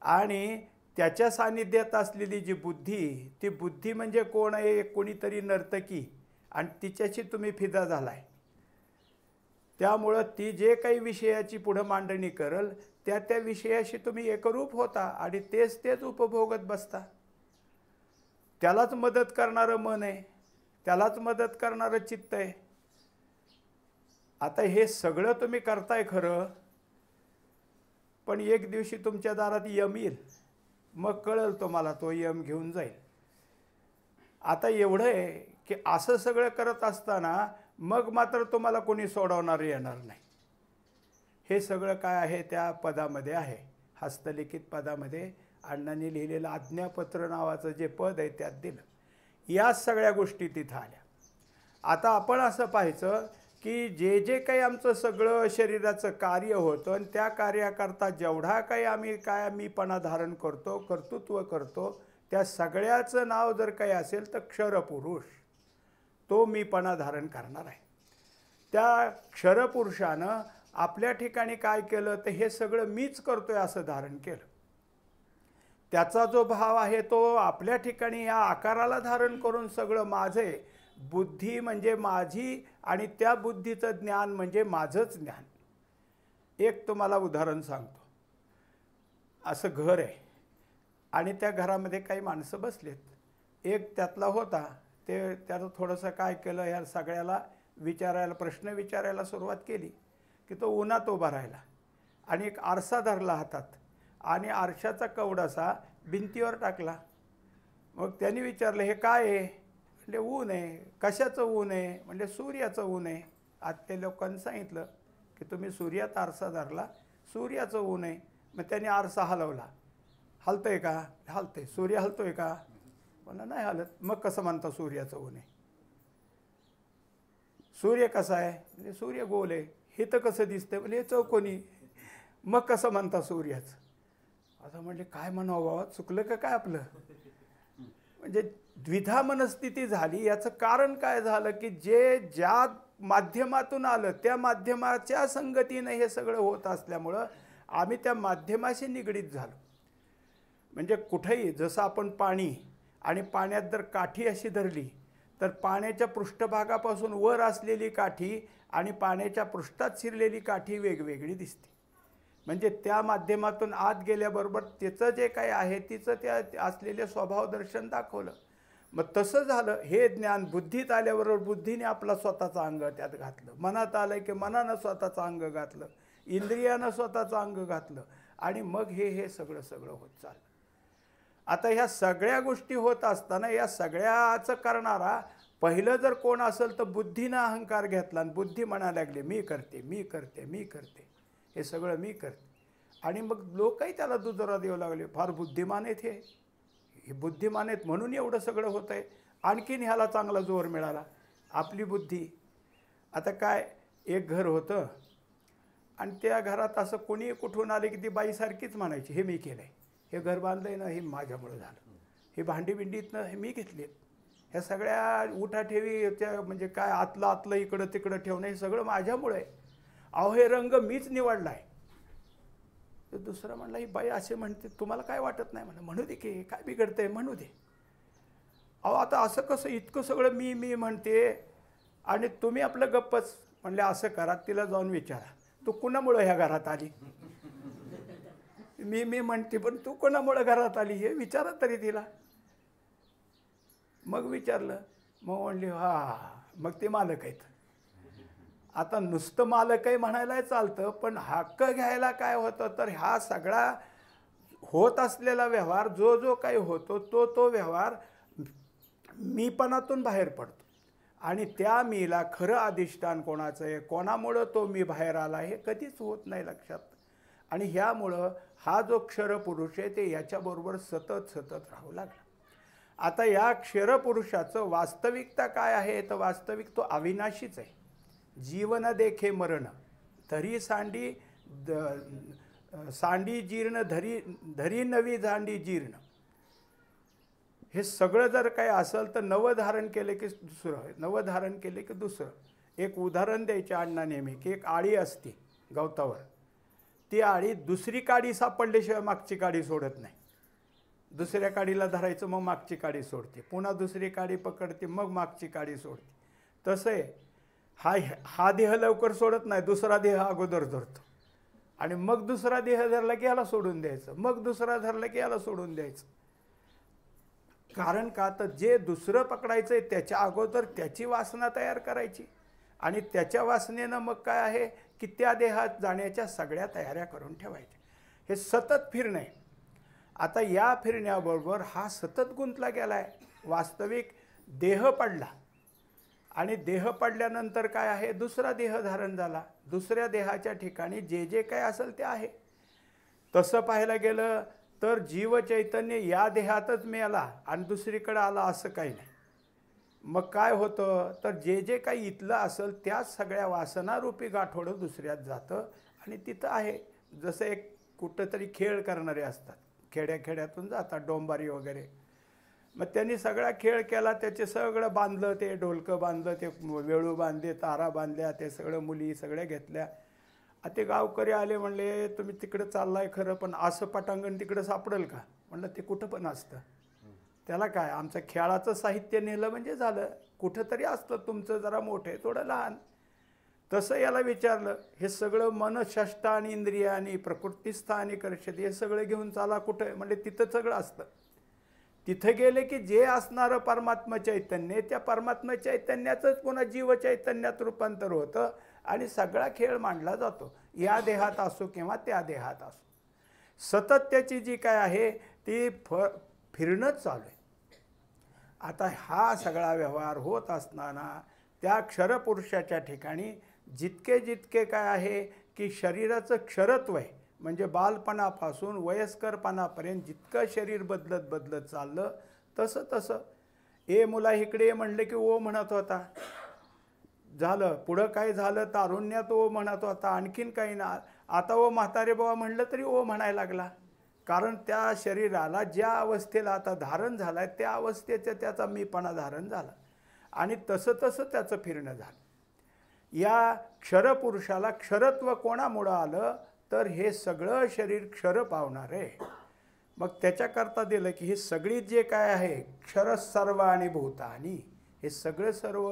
आणि त्याच्या सानिध्यात असलेली जी बुद्धी, ती बुद्धी म्हणजे कोण आहे, कोणीतरी नर्तकी, आणि तिच्याशी तुम्ही फिदा झालाय. त्यामुळं ती जे काही विषयाची पुढं मांडणी करल त्या त्या विषयाशी तुम्ही एकरूप होता आणि तेच तेच उपभोगत बसता. त्यालाच मदत करणारं मन आहे, त्यालाच मदत करणारं चित्त आहे. आता हे सगळं तुम्ही करताय खरं, पण एक दिवशी तुमच्या दारात यम येईल, मग कळेल तुम्हाला, तो यम घेऊन जाईल. आता एवढं आहे की असं सगळं करत असताना मग मात्र तुम्हाला कोणी सोडवणार येणार नाही. हे सगळं काय आहे त्या पदामध्ये आहे, हस्तलिखित पदामध्ये अण्णांनी लिहिलेलं आज्ञापत्र नावाचं जे पद आहे त्यात दिलं. या सगळ्या गोष्टी तिथं आल्या. आता आपण असं पाहायचं की जे जे काही आमचं सगळं शरीराचं कार्य होतं आणि त्या कार्याकरता जेवढा काही आम्ही काय मीपणा धारण करतो, कर्तृत्व करतो, त्या सगळ्याचं नाव जर काही असेल तर क्षरपुरुष, तो मीपणा धारण करणार आहे. त्या क्षरपुरुषानं आपल्या ठिकाणी काय केलं तर हे सगळं मीच करतोय असं धारण केलं. त्याचा जो भाव आहे तो आपल्या ठिकाणी या आकाराला धारण करून सगळं माझे, बुद्धी म्हणजे माझी आणि त्या बुद्धीचं ज्ञान म्हणजे माझंच ज्ञान. एक तुम्हाला उदाहरण सांगतो. असं घर आहे आणि त्या घरामध्ये काही माणसं बसलेत. एक त्यातला होता, ते त्यानं थोडंसं काय केलं, ह्या सगळ्याला विचारायला, प्रश्न विचारायला सुरुवात केली की तो उन्हात उभा राहिला आणि एक आरसा धरला हातात आणि आरशाचा कवडासा भिंतीवर टाकला. मग त्यांनी विचारलं हे काय आहे, म्हणजे ऊन आहे. कशाचं ऊन आहे, म्हणजे सूर्याचं ऊन आहे. आज ते लोकांनी सांगितलं की तुम्ही सूर्यात आरसा धरला, सूर्याचं ऊन आहे. मग त्यांनी आरसा हलवला, हलतंय का, हलतंय. सूर्य हलतोय का, मला नाही हलत. मग कसं म्हणता सूर्याचं ऊन आहे, सूर्य कसा आहे, म्हणजे सूर्य गोल आहे. हे तर कसं दिसतंय, म्हणजे चौकोनी. मग कसं म्हणता सूर्याचं. आता म्हणले काय म्हणावं बाबा, चुकलं का काय आपलं. म्हणजे द्विधा मनस्थिती झाली. याचं कारण काय झालं की जे ज्या माध्यमातून आलं त्या माध्यमाच्या संगतीने हे सगळं होत असल्यामुळं आम्ही त्या माध्यमाशी निगडीत झालो. म्हणजे कुठेही जसं आपण पाणी आणि पाण्यात जर काठी अशी धरली तर पाण्याच्या पृष्ठभागापासून वर असलेली काठी आणि पाण्याच्या पृष्ठात शिरलेली काठी वेगवेगळी दिसते. म्हणजे त्या माध्यमातून आत गेल्याबरोबर त्याचं जे काही आहे तिचं त्या असलेले स्वभाव दर्शन दाखवलं. मग तसं झालं. हे ज्ञान बुद्धीत आल्याबरोबर बुद्धीने आपला स्वतःचं अंग त्यात घातलं, मनात आलं की मनानं स्वतःचं अंग घातलं, इंद्रियानं स्वतःचं अंग घातलं आणि मग हे सगळं होत चाललं. आता ह्या सगळ्या गोष्टी होत असताना या सगळ्याचं करणारा पहिलं जर कोण असेल तर बुद्धीनं अहंकार घेतला आणि बुद्धी म्हणायला लागली मी करते, मी करते, मी करते, हे सगळं मी करते. आणि मग लोकही त्याला दुजोरा देऊ लागले, फार बुद्धिमान आहेत हे बुद्धिमान आहेत म्हणून एवढं सगळं होतं आहे. आणखीन ह्याला चांगला जोर मिळाला, आपली बुद्धी. आता काय, एक घर होतं आणि त्या घरात असं कोणी कुठून आले की ती बाईसारखीच म्हणायची हे मी केलं आहे, हे घर बांधलं आहे ना हे माझ्यामुळं झालं, हे भांडी बिंडीतनं हे मी घेतली, ह्या सगळ्या उठाठेवी त्या म्हणजे काय आतलं इकडं तिकडं ठेवणं हे सगळं माझ्यामुळे आहे. अहो हे रंग मीच निवडला आहे. तर दुसरा म्हणला ही बाई असे म्हणते तुम्हाला काय वाटत नाही म्हणलं. म्हणू दे की काय बिघडतंय म्हणू दे. अहो आता असं कसं इतकं सगळं मी म्हणते आणि तुम्ही आपलं गप्पच. म्हणले असं करा तिला जाऊन विचारा तू कुणामुळं ह्या घरात आली. मी म्हणते पण तू कोणामुळं घरात आली हे विचारा तरी तिला. मग विचारलं. मग म्हणली मग ते मालक आहेत. आता नुसतं मालक आहे म्हणायला चालतं पण हक्क घ्यायला काय होतं तर हा सगळा होत असलेला व्यवहार जो काही होतो तो व्यवहार मीपणातून बाहेर पडतो. आणि त्या मीला खरं अधिष्ठान कोणाचं आहे कोणामुळं तो मी बाहेर आला हे कधीच होत नाही लक्षात. आणि ह्यामुळं हा जो क्षरपुरुष आहे ते याच्याबरोबर सतत राहू लागला. आता या क्षरपुरुषाचं वास्तविकता काय आहे तर वास्तविक तो अविनाशीच आहे. जीवन देखे मरण धरी सांडी जीर्ण धरी नवी झांडी जीर्ण. हे सगळं जर काही असेल तर नवं धारण केले की दुसरं नवं धारण केले की दुसरं. एक उदाहरण द्यायचे अण्णा नेहमी की एक आळी असते गवतावर. ती आळी दुसरी काडी सापडल्याशिवाय मागची काडी सोडत नाही. दुसऱ्या काडीला धरायचं मग मागची काडी सोडते. पुन्हा दुसरी काडी पकडते मग मागची काडी सोडते. तसं आहे हा देह लवकर सोडत नाही. दुसरा देह अगोदर धरतो आणि मग दुसरा देह धरला की याला सोडून द्यायचं. मग दुसरा धरला की याला सोडून द्यायचं. कारण का तर जे दुसरं पकडायचं आहे त्याच्या अगोदर त्याची वासना तयार करायची आणि त्याच्या वासनेनं मग काय आहे की त्या देहात जाण्याच्या सगळ्या तयाऱ्या करून ठेवायच्या. हे सतत फिरणे. आता या फिरण्याबरोबर हा सतत गुंतला गेला आहे. वास्तविक देह पडला आणि देह पडल्यानंतर काय आहे दुसरा देह धारण झाला. दुसऱ्या देहाच्या ठिकाणी जे काय असेल ते आहे. तसं पाहायला गेलं तर जीव चैतन्य या देहातच मिळाला आणि दुसरीकडे आला असं काही नाही. मग काय होतं तर जे काही इथलं असेल त्याच सगळ्या वासनारूपी गाठोडं दुसऱ्यात जातं आणि तिथं आहे. जसं एक कुठंतरी खेळ करणारे असतात खेड्यातून जातात डोंबारी वगैरे. मग त्यांनी सगळा खेळ केला त्याचे सगळं बांधलं ते ढोलकं बांधलं ते वेळू बांधले तारा बांधल्या ते सगळं मुली सगळ्या घेतल्या. ते गावकरी आले म्हणले तुम्ही तिकडं चाललाय खरं पण असं पटांगण तिकडं सापडेल का. म्हणलं ते कुठं पण असतं. त्याला काय आमचं खेळाचं साहित्य नेलं म्हणजे झालं. कुठंतरी असतं तुमचं जरा मोठं थोडं लहान. तसं याला विचारलं हे सगळं मन षष्ठा आणि इंद्रियानी प्रकृतीस्थानी कर्षती हे सगळं घेऊन चाला कुठं. म्हणजे तिथं सगळं असतं. तिथं गेले की जे असणारं परमात्मा चैतन्य त्या परमात्मा चैतन्याचंच पुन्हा जीव चैतन्यात रूपांतर होतं आणि सगळा खेळ मांडला जातो. या देहात असो किंवा त्या देहात असो सतत त्याची जी काय आहे ती फिरणंच चालू आहे. आता हा सगळा व्यवहार होत असताना त्या क्षरपुरुषाच्या ठिकाणी जितके काय आहे की शरीराचं क्षरत्व आहे म्हणजे बालपणापासून वयस्करपणापर्यंत जितकं शरीर बदलत चाललं तसं ए मुला इकडे ये म्हणलं की ओ म्हणत होता. झालं पुढं काय झालं तारुण्यात ओ म्हणत होता. आणखीन काही ना आता ओ म्हातारे बाबा म्हणलं तरी ओ म्हणायला लागला. कारण त्या शरीराला ज्या अवस्थेला आता धारण झालं आहे त्या अवस्थेचं त्याचा मीपणा धारण झाला आणि तसं त्याचं फिरणं झालं. या क्षरपुरुषाला क्षरत्व कोणामुळं आलं तर हे सगळं शरीर क्षर पावणार आहे. मग त्याच्याकरता दिलं की हे सगळी जे काय आहे क्षर सर्व आणि भूतानी हे सर्व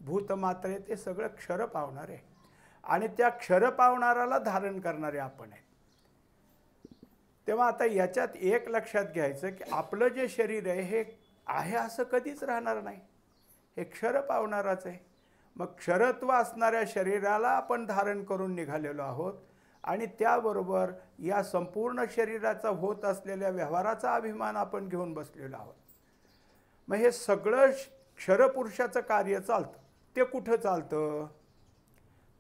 भूतमात्रे ते सगळं क्षर पावणार आहे आणि त्या क्षर पावणाराला धारण करणारे आपण आहे. तेव्हा आता याच्यात एक लक्षात घ्यायचं की आपलं जे शरीर आहे हे आहे असं कधीच राहणार नाही. हे क्षर पावणाराच आहे. मग क्षरत्व असणाऱ्या शरीराला आपण धारण करून निघालेलो आहोत आणि त्याबरोबर या संपूर्ण शरीराचा होत असलेल्या व्यवहाराचा अभिमान आपण घेऊन बसलेलो आहोत. मग हे सगळं क्षरपुरुषाचं कार्य चालतं. ते कुठं चालतं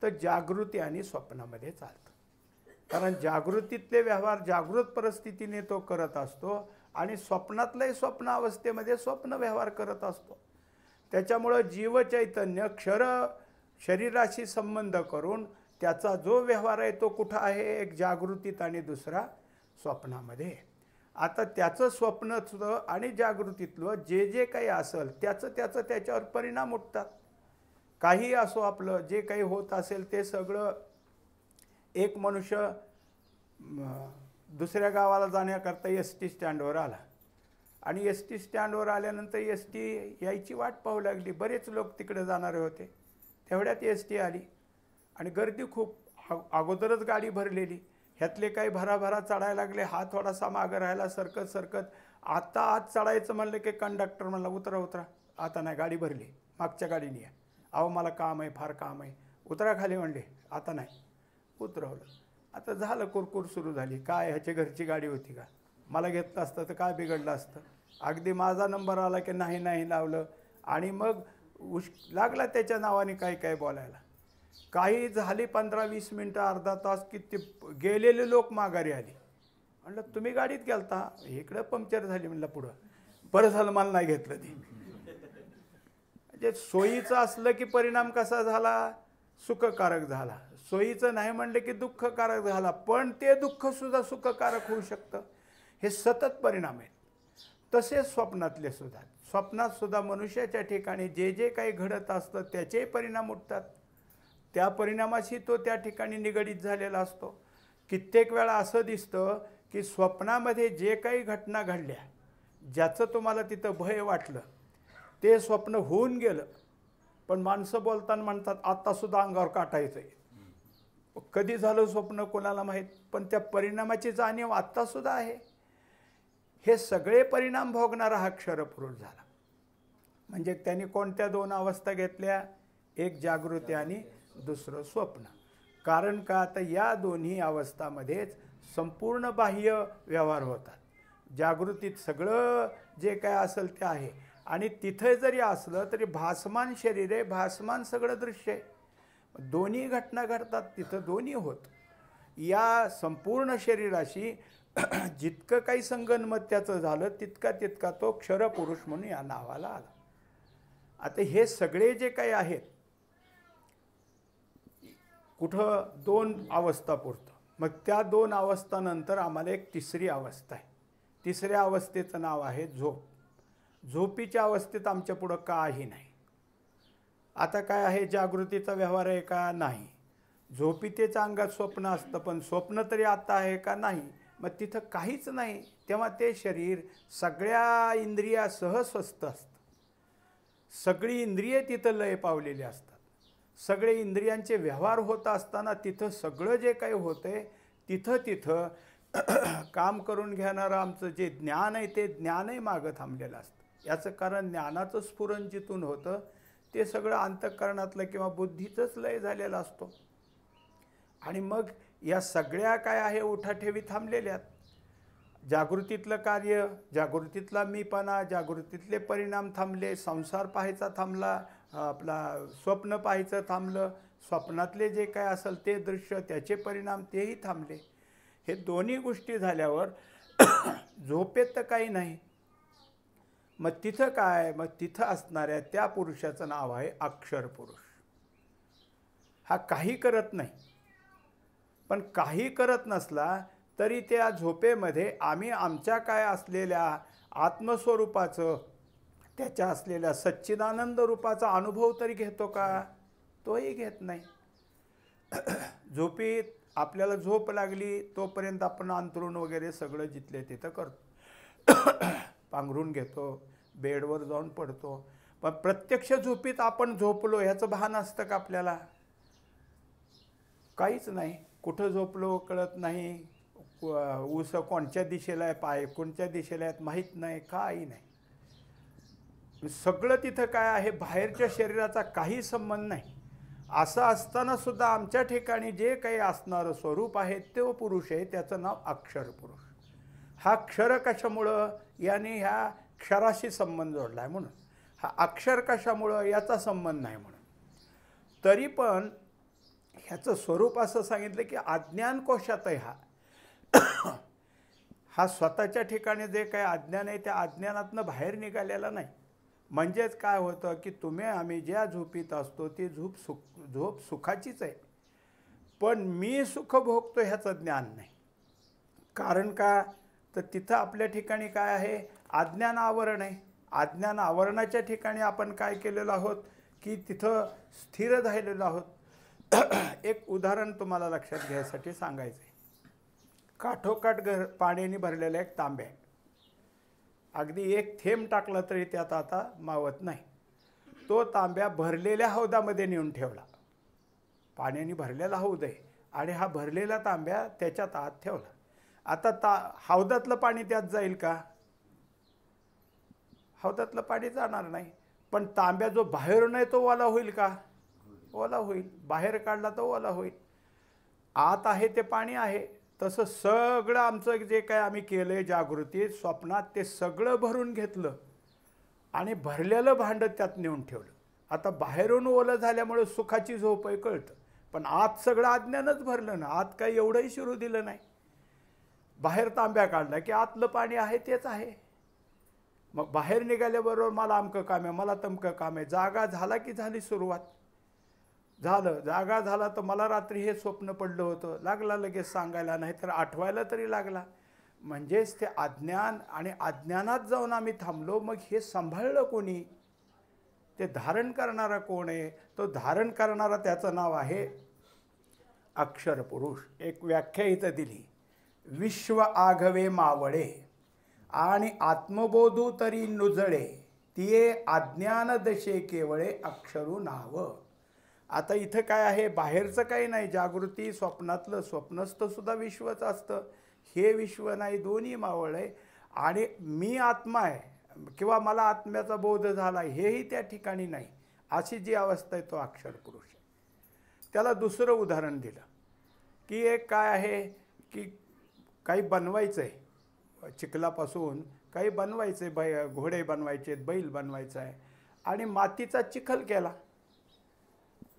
तर जागृती आणि स्वप्नामध्ये चालतं. कारण जागृतीतले व्यवहार जागृत परिस्थितीने तो करत असतो आणि स्वप्नातले स्वप्न अवस्थेमध्ये स्वप्न व्यवहार करत असतो. त्याच्यामुळं जीवचैतन्य शरीराशी संबंध करून त्याचा जो व्यवहार आहे तो कुठं आहे एक जागृतीत आणि दुसरा स्वप्नामध्ये. आता त्याचं स्वप्नातलं आणि जागृतीतलं जे जे काही असेल त्याचं त्याच्यावर परिणाम उठतात. काही असो, आपलं जे काही होत असेल ते सगळं. एक मनुष्य दुसऱ्या गावाला जाण्याकरता एस टी स्टँडवर आला आणि एस टी स्टँडवर आल्यानंतर एस टी यायची वाट पाहू लागली. बरेच लोक तिकडे जाणारे होते. तेवढ्यात एस टी आली आणि गर्दी खूप. अगोदरच गाडी भरलेली. ह्यातले काही भराभरा चढायला लागले. हा थोडासा मागं राहायला सरकत सरकत. आता आत चढायचं म्हणलं की कंडक्टर म्हणला उतरा उतरा, आता नाही, गाडी भरली, मागच्या गाडीने या. अहो मला काम आहे, फार काम आहे, उतरा खाली म्हणले. आता नाही, उतरवलं. आता झालं, कुरकुर सुरू झाली. काय ह्याच्या घरची गाडी होती का, मला घेतलं असतं तर काय बिघडलं असतं. अगदी माझा नंबर आला की नाही नाही लावलं आणि मग लागला त्याच्या नावाने काही काही बोलायला. काही झाली 15-20 मिनटं, अर्धा तास, की ते गेलेले लोक माघारी आली. म्हणलं तुम्ही गाडीत गेलता, इकडं पंक्चर झाली. म्हणलं पुढं, बरं झालं मला नाही घेतलं ते. म्हणजे सोयीचं असलं की परिणाम कसा झाला, सुखकारक झाला. सोयीचं नाही म्हणलं की दुःखकारक झाला. पण ते दुःखसुद्धा सुखकारक होऊ शकतं. हे सतत परिणाम आहेत. तसेच स्वप्नातले सुद्धा. स्वप्नात सुद्धा मनुष्याच्या ठिकाणी जे जे काही घडत असतं त्याचे परिणाम उठतात. त्या परिणामाशी तो त्या ठिकाणी निगडीत झालेला असतो. कित्येक वेळा असं दिसतं की स्वप्नामध्ये जे काही घटना घडल्या, ज्याचं तुम्हाला तिथं भय वाटलं, ते स्वप्न होऊन गेलं. पण माणसं बोलताना म्हणतात आत्तासुद्धा अंगावर काटा येतंय. कधी झालं स्वप्न कोणाला माहीत, पण त्या परिणामाची जाणीव आत्तासुद्धा आहे. हे सगळे परिणाम भोगणारा हा क्षरपुरुष झाला. म्हणजे त्यांनी कोणत्या दोन अवस्था घेतल्या, एक जागृती आणि दुसरं स्वप्न. कारण का, आता या दोन्ही अवस्थामध्येच संपूर्ण बाह्य व्यवहार होतात. जागृतीत सगळं जे काय असेल ते आहे आणि तिथे जरी असलं तरी भासमान शरीर आहे, भासमान सगळं दृश्य आहे. दोन्ही घटना घडतात तिथं, दोन्ही होत. या संपूर्ण शरीराशी जितकं काही संगनमत त्याचं झालं तितका तो क्षरपुरुष म्हणून या नावाला आला. आता हे सगळे जे काही आहेत, कुठं दोन अवस्था पुरतं. मग त्या दोन अवस्थानंतर आम्हाला एक तिसरी अवस्था आहे. तिसऱ्या अवस्थेचं नाव आहे झोप. झोपीच्या अवस्थेत आमच्या पुढं काही नाही. आता काय आहे, जागृतीचा व्यवहार आहे का, नाही. झोपीतेच्या अंगात स्वप्न असतं, पण स्वप्न तरी आता आहे का, नाही. मग तिथं काहीच नाही. तेव्हा ते शरीर सगळ्या इंद्रियासह स्वस्थ असतं. सगळी इंद्रिये तिथं लय पावलेली असतात. सगळे इंद्रियांचे व्यवहार होत असताना तिथं सगळं जे काही होतंय तिथं काम करून घेणारं आमचं जे ज्ञान आहे ते ज्ञानही मागं थांबलेलं असतं. याचं कारण ज्ञानाचं स्फुरण जिथून होतं ते सगळं अंतःकरणातलं किंवा बुद्धीचंच लय झालेलं असतो. आणि मग या सगळ्या काय आहे उठाठेवी थांबलेल्यात. जागृतीतलं कार्य, जागृतीतला मीपणा, जागृतीतले परिणाम थांबले. संसार पाहायचा थांबला, आपला स्वप्न पाहायचं थांबलं. स्वप्नातले जे काय असेल ते दृश्य, त्याचे परिणाम तेही थांबले. हे दोन्ही गोष्टी झाल्यावर झोपेत तर काही नाही. मग तिथं काय, मग तिथं असणाऱ्या त्या पुरुषाचं नाव आहे अक्षर पुरुष. हा काही करत नाही. पण काही करत नसला तरी त्या झोपेमध्ये आम्ही आमच्या काय असलेल्या आत्मस्वरूपाचं, त्याच्या असलेल्या सच्चिदानंद रूपाचा अनुभव तरी घेतो का, तोही घेत नाही. झोपीत आपल्याला झोप लागली तोपर्यंत आपण अंथरूण वगैरे सगळं जिथले तिथं करतो, पांघरून घेतो, बेडवर जाऊन पडतो. पण प्रत्यक्ष झोपीत आपण झोपलो ह्याचं भान असतं का आपल्याला, काहीच नाही. कुठं झोपलो कळत नाही, ऊस कोणत्या दिशेला आहे, पाय कोणत्या दिशेला आहेत माहीत नाही, काही नाही. सगळं तिथं काय आहे, बाहेरच्या शरीराचा काही संबंध नाही. असं असताना सुद्धा आमच्या ठिकाणी जे काही असणारं स्वरूप आहे तो पुरुष आहे, त्याचं नाव अक्षर पुरुष. हा क्षर कशामुळं, याने ह्या क्षराशी संबंध जोडला आहे म्हणून. हा अक्षर कशामुळं, याचा संबंध नाही म्हणून. तरी पण ह्याचं स्वरूप असं सांगितलं की अज्ञान कोशात आहे. हा स्वतःच्या ठिकाणी जे काही अज्ञान आहे त्या अज्ञानातनं बाहेर निघालेला नाही. म्हणजेच काय होतं की आम्ही ज्या झोपीत असतो ती झोप सुखाचीच आहे, पण मी सुख भोगतो ह्याचं ज्ञान नाही. कारण का, तर तिथं आपल्या ठिकाणी काय आहे, अज्ञान आवरण आहे. अज्ञान आवरणाच्या ठिकाणी आपण काय केलेलं आहोत की तिथं स्थिर राहिलेलो आहोत. एक उदाहरण तुम्हाला लक्षात घ्यायसाठी सांगायचं आहे. काठोकाठ पाण्याने भरलेला एक तांब्या आहे. अगदी एक थेंब टाकला तरी त्यात आता मावत नाही. तो तांब्या भरलेल्या हौदामध्ये नेऊन ठेवला. पाण्याने भरलेला हौद आहे आणि हा भरलेला तांब्या त्याच्यात आत ठेवला. आता हौदातलं पाणी त्यात जाईल का? हौदातलं पाणी जाणार नाही. पण तांब्या जो बाहेरून आहे तो ओला होईल का? ओला होईल. बाहेर काढला तो ओला होईल. आत आहे ते पाणी आहे. तसं सगळं आमचं जे काय आम्ही केलंय जागृती स्वप्नात ते सगळं भरून घेतलं आणि भरलेलं भांडं त्यात नेऊन ठेवलं. आता बाहेरून ओलं झाल्यामुळे सुखाची झोप आहे कळतं, पण आत सगळं अज्ञानच भरलं ना. आत काही एवढंही शिरू दिलं नाही. बाहेर तांब्या काढला की आतलं पाणी आहे तेच आहे. मग बाहेर निघाल्याबरोबर मला अमकं काम आहे, मला तमकं काम आहे. जागा झाला की झाली सुरुवात. झालं जागा झाला तर मला रात्री हे स्वप्न पडलं होतं, लागला लगेच सांगायला, नाही तर आठवायला तरी लागला. म्हणजेच ते अज्ञान आणि अज्ञानात जाऊन आम्ही थांबलो. मग हे सांभाळलं कोणी? ते धारण करणारा कोण आहे? तो धारण करणारा त्याचं नाव आहे अक्षर पुरुष. एक व्याख्या इथं दिली, विश्व आघवे मावळे आणि आत्मबोधू तरी नुजळे, तिये अज्ञान दशे केवळे अक्षरू नाव. आता इथं काय आहे, बाहेरचं काही नाही. जागृती स्वप्नातलं स्वप्नस्थ सुद्धा विश्वच असतं. हे विश्व नाही, दोन्ही मावळ आहे. आणि मी आत्मा आहे किंवा मला आत्म्याचा बोध झाला हेही त्या ठिकाणी नाही. अशी जी अवस्था आहे तो अक्षर पुरुष आहे. त्याला दुसरं उदाहरण दिलं की एक काय आहे की काही बनवायचं आहे, चिखलापासून काही बनवायचं आहे, घोडे बनवायचे, बैल बनवायचं आहे आणि मातीचा चिखल केला.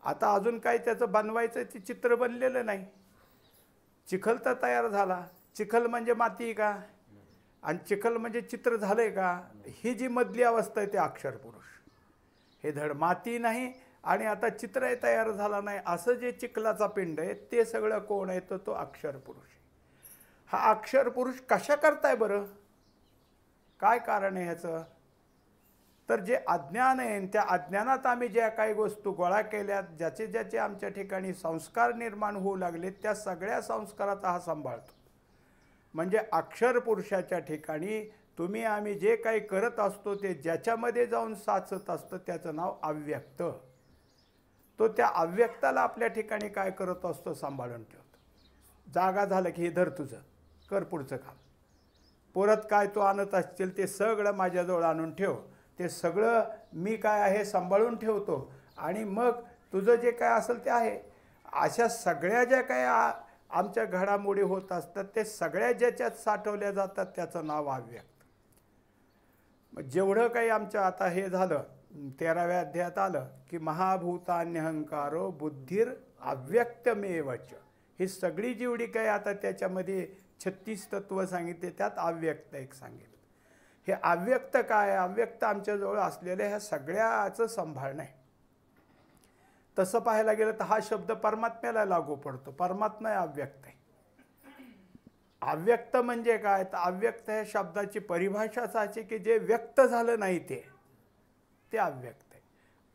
आता अजून काही त्याचं बनवायचं ते चित्र बनलेलं नाही. चिखल तर तयार झाला. चिखल म्हणजे माती का? आणि चिखल म्हणजे चित्र झालंय का? ही जी मधली अवस्था आहे ते अक्षर पुरुष. हे धड माती नाही आणि आता चित्रही तयार झाला नाही, असं जे चिखलाचा पिंड आहे ते सगळं कोण आहे? तर तो अक्षर पुरुष आहे. हा अक्षर पुरुष कशा करताय बरं? काय कारण आहे ह्याचं? तर जे अज्ञान आहे त्या अज्ञानात आम्ही ज्या काही वस्तू गोळा केल्यात, ज्याचे ज्याचे आमच्या ठिकाणी संस्कार निर्माण होऊ लागले, त्या सगळ्या संस्काराचा हा सांभाळतो. म्हणजे अक्षर पुरुषाच्या ठिकाणी तुम्ही आम्ही जे काही करत असतो ते ज्याच्यामध्ये जाऊन साचत असतं त्याचं नाव अव्यक्त. तो त्या अव्यक्ताला आपल्या ठिकाणी काय करत असतो? सांभाळून ठेवतो. जागा झालं की हे धर तुझं, कर पुढचं काम. परत काय तू आणत असतील ते सगळं माझ्याजवळ आणून ठेव. ते सगळं मी काय आहे सांभाळून ठेवतो आणि मग तुझं जे काय असेल ते आहे. अशा सगळ्या ज्या काय आमच्या घडामोडी होत असतात ते सगळ्या ज्याच्यात साठवल्या जातात त्याचं नाव अव्यक्त. मग जेवढं काही आमच्या आता हे झालं 13व्या अध्यायात आलं की महाभूतान्यहंकारो बुद्धीर अव्यक्तमेवच. ही सगळी जेवढी काही आता त्याच्यामध्ये 36 तत्व सांगितले त्यात अव्यक्त एक सांगितलं. हे अव्यक्त काय? अव्यक्त आमच्याजवळ असलेल्या ह्या सगळ्याचं सांभाळणं आहे. तसं पाहायला गेलं तर हा शब्द परमात्म्याला लागू पडतो. परमात्मा अव्यक्त आहे. अव्यक्त म्हणजे काय? तर अव्यक्त ह्या शब्दाची परिभाषाच अशी की जे व्यक्त झालं नाही ते अव्यक्त आहे.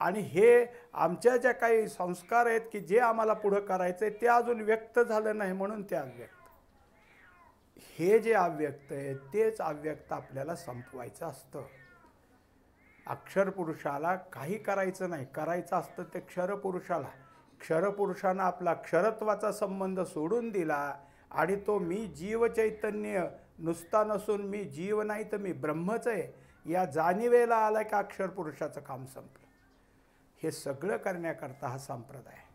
आणि हे आमच्या ज्या काही संस्कार आहेत की जे आम्हाला पुढं करायचं आहे ते अजून व्यक्त झालं नाही म्हणून ते अव्यक्त. हे जे अव्यक्त आहे तेच अव्यक्त आपल्याला संपवायचं असतं. अक्षर पुरुषाला काही करायचं नाही, करायचं असतं ते क्षरपुरुषाला. क्षरपुरुषानं आपला क्षरत्वाचा संबंध सोडून दिला आणि तो मी जीव चैतन्य नुसता नसून मी जीव नाही तर मी ब्रह्मच आहे या जाणीवेला आला की अक्षर पुरुषाचं काम संपलं. हे सगळं करण्याकरता हा संप्रदाय आहे.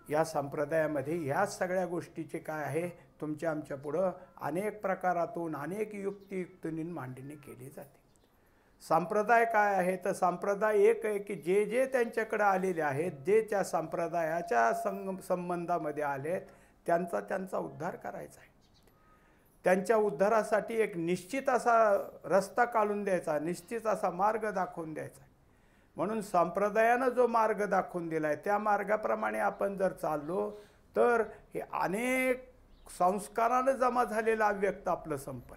या संप्रदायामध्ये ह्या सगळ्या गोष्टीचे काय आहे तुमच्या आमच्या पुढं अनेक प्रकारातून अनेक युक्तियुक्तीने मांडणी केली जाते. संप्रदाय काय आहे? तर संप्रदाय एक आहे की जे जे त्यांच्याकडे आलेले आहेत, जे त्या संप्रदायाच्या संबंधामध्ये आलेत त्यांचा उद्धार करायचा आहे. त्यांच्या उद्धारासाठी एक निश्चित असा रस्ता काढून द्यायचा, निश्चित असा मार्ग दाखवून द्यायचा. म्हणून संप्रदायानं जो मार्ग दाखवून दिला आहे त्या मार्गाप्रमाणे आपण जर चाललो तर हे अनेक संस्कारानं जमा झालेलं अव्यक्त आपलं संपलं.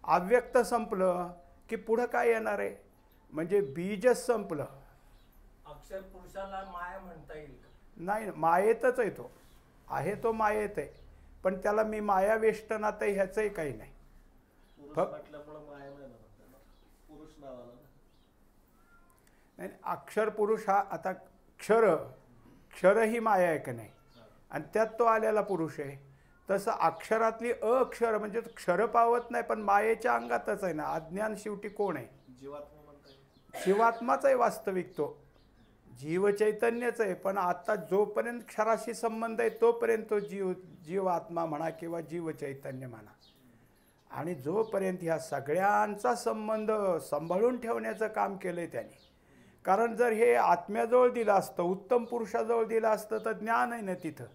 अव्यक्त संपलं की पुढं काय येणार आहे? म्हणजे बीजच संपलं.
अक्षर पुरुषाला माया म्हणता येईल का?
नाही, मायेतच आहे तो, आहे तो मायेत आहे, पण त्याला मी माया वेष्टनात आहे ह्याचंही काही नाही. नाही, अक्षर पुरुष हा आता क्षर ही माया आहे का नाही, आणि त्यात तो आलेला पुरुष आहे. तसं अक्षरातली अक्षर म्हणजे क्षर पावत नाही, पण मायेच्या अंगातच आहे ना. अज्ञान शेवटी कोण आहे? जीवात्माच आहे वास्तविक. तो जीव चैतन्यच आहे, पण आता जोपर्यंत क्षराशी संबंध आहे तोपर्यंत तो जीवात्मा म्हणा किंवा जीव चैतन्य म्हणा. आणि जोपर्यंत ह्या सगळ्यांचा संबंध सांभाळून ठेवण्याचं काम केलं आहे त्याने. कारण जर हे आत्म्याजवळ दिलं असतं, उत्तम पुरुषाजवळ दिलं असतं, तर ज्ञान आहे ना तिथं,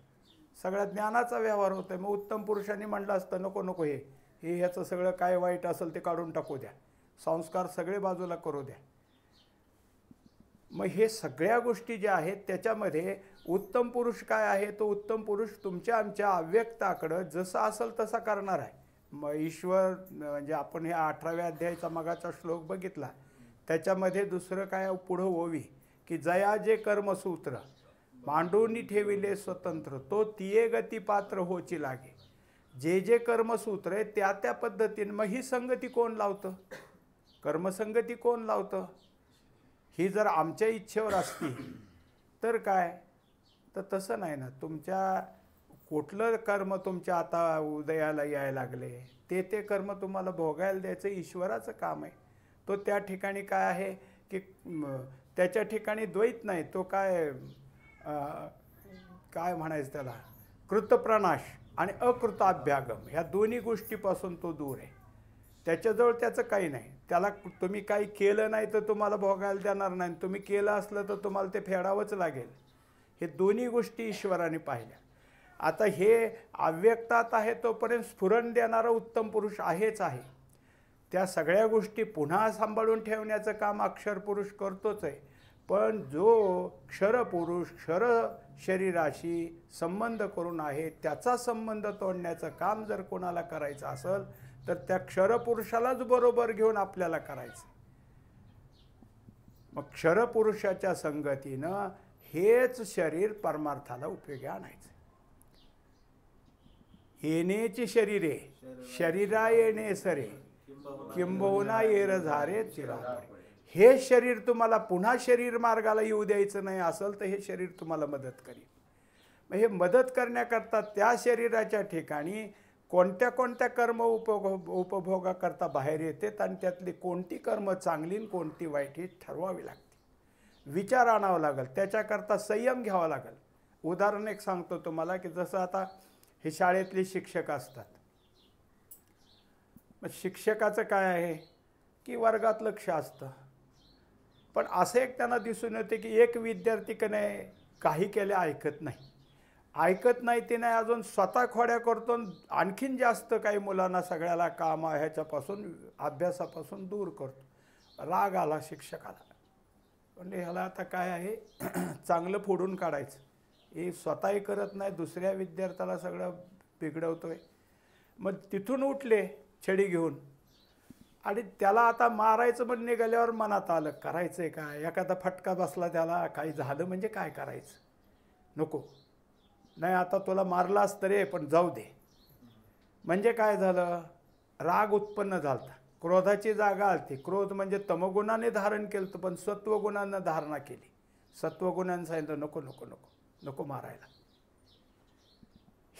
सगळ्या ज्ञानाचा व्यवहार होतोय. मग उत्तम पुरुषांनी म्हटलं असतं नको नको, हे ह्याचं सगळं काय वाईट असेल ते काढून टाकू द्या, संस्कार सगळे बाजूला करू द्या. मग हे सगळ्या गोष्टी ज्या आहेत त्याच्यामध्ये उत्तम पुरुष काय आहे? तो उत्तम पुरुष तुमच्या आमच्या अव्यक्ताकडं जसं असेल तसा करणार आहे. मग ईश्वर म्हणजे आपण हे 18व्या अध्यायाचा मगाचा श्लोक बघितला, त्याच्यामध्ये दुसरं काय पुढं ओवी की जया जे कर्मसूत्र मांडून ठेविले स्वतंत्र, तो तिये गती पात्र होची लागे. जे जे कर्मसूत्र आहे त्या त्या पद्धतीने. मग ही संगती कोण लावतं? कर्मसंगती कोण लावतं? ही जर आमच्या इच्छेवर असती तर काय, तर तसं नाही ना. तुमच्या कुठलं कर्म तुमच्या आता उदयाला यायला लागले ते कर्म तुम्हाला भोगायला द्यायचं ईश्वराचं काम आहे. तो त्या ठिकाणी काय आहे की त्याच्या ठिकाणी द्वैत नाही. तो काय म्हणायचं त्याला, कृतप्रणाश आणि अकृताभ्यागम ह्या दोन्ही गोष्टीपासून तो दूर आहे. त्याच्याजवळ त्याचं काही नाही. त्याला तुम्ही काही केलं नाही तर तुम्हाला भोगायला देणार नाही, तुम्ही केलं असलं तर तुम्हाला ते फेडावंच लागेल. हे दोन्ही गोष्टी ईश्वराने पाहिल्या. आता हे अव्यक्तात आहे तोपर्यंत स्फुरण देणारा उत्तम पुरुष आहेच आहे. त्या सगळ्या गोष्टी पुन्हा सांभाळून ठेवण्याचं काम अक्षर पुरुष करतोच आहे. पण जो क्षरपुरुष क्षर शरीराशी संबंध करून आहे त्याचा संबंध तोडण्याचं काम जर कोणाला करायचं असेल तर त्या क्षरपुरुषालाच बरोबर घेऊन आपल्याला करायचं. मग क्षरपुरुषाच्या संगतीनं हेच शरीर परमार्थाला उपयोगी आणायचं. येण्याची शरीरे शरीरा येणे सरे किंबहुना येर झारे चिरापरे. हे शरीर तुम्हाला पुन्हा शरीर मार्गाला येऊ द्यायचं नाही असेल तर हे शरीर तुम्हाला मदत करेल. मग हे मदत करण्याकरता त्या शरीराच्या ठिकाणी कोणत्या कोणत्या कर्म उपभोगाकरता बाहेर येतात आणि त्यातली कोणती कर्म चांगली आणि कोणती वाईट ही ठरवावी लागते. विचार आणावा लागेल, त्याच्याकरता संयम घ्यावा लागेल. उदाहरण एक सांगतो तुम्हाला की जसं आता हे शाळेतले शिक्षक असतात. मग शिक्षकाचं काय आहे की वर्गात लक्ष असतं, पण असं एक त्यांना दिसून येते की एक विद्यार्थी का नाही काही केले ऐकत नाही ते नाही, अजून स्वतः खोड्या करतो, आणखीन जास्त काही मुलांना सगळ्याला काम ह्याच्यापासून अभ्यासापासून दूर करतो. राग आला शिक्षकाला, म्हणजे ह्याला आता काय आहे चांगलं फोडून काढायचं. हे स्वतःही करत नाही, दुसऱ्या विद्यार्थ्याला सगळं बिघडवतोय. मग तिथून उठले छडी घेऊन आणि त्याला आता मारायचं पण निघाल्यावर मनात आलं करायचं आहे काय, एखादा फटका बसला त्याला काही झालं म्हणजे काय करायचं, नको नाही आता तुला मारला असतं रे पण जाऊ दे. म्हणजे काय झालं, राग उत्पन्न झाला, क्रोधाची जागा आलती. क्रोध म्हणजे तमगुणाने धारण केलं पण सत्वगुणानं धारणा केली. सत्वगुणानं सांगितलं नको नको नको नको मारायला.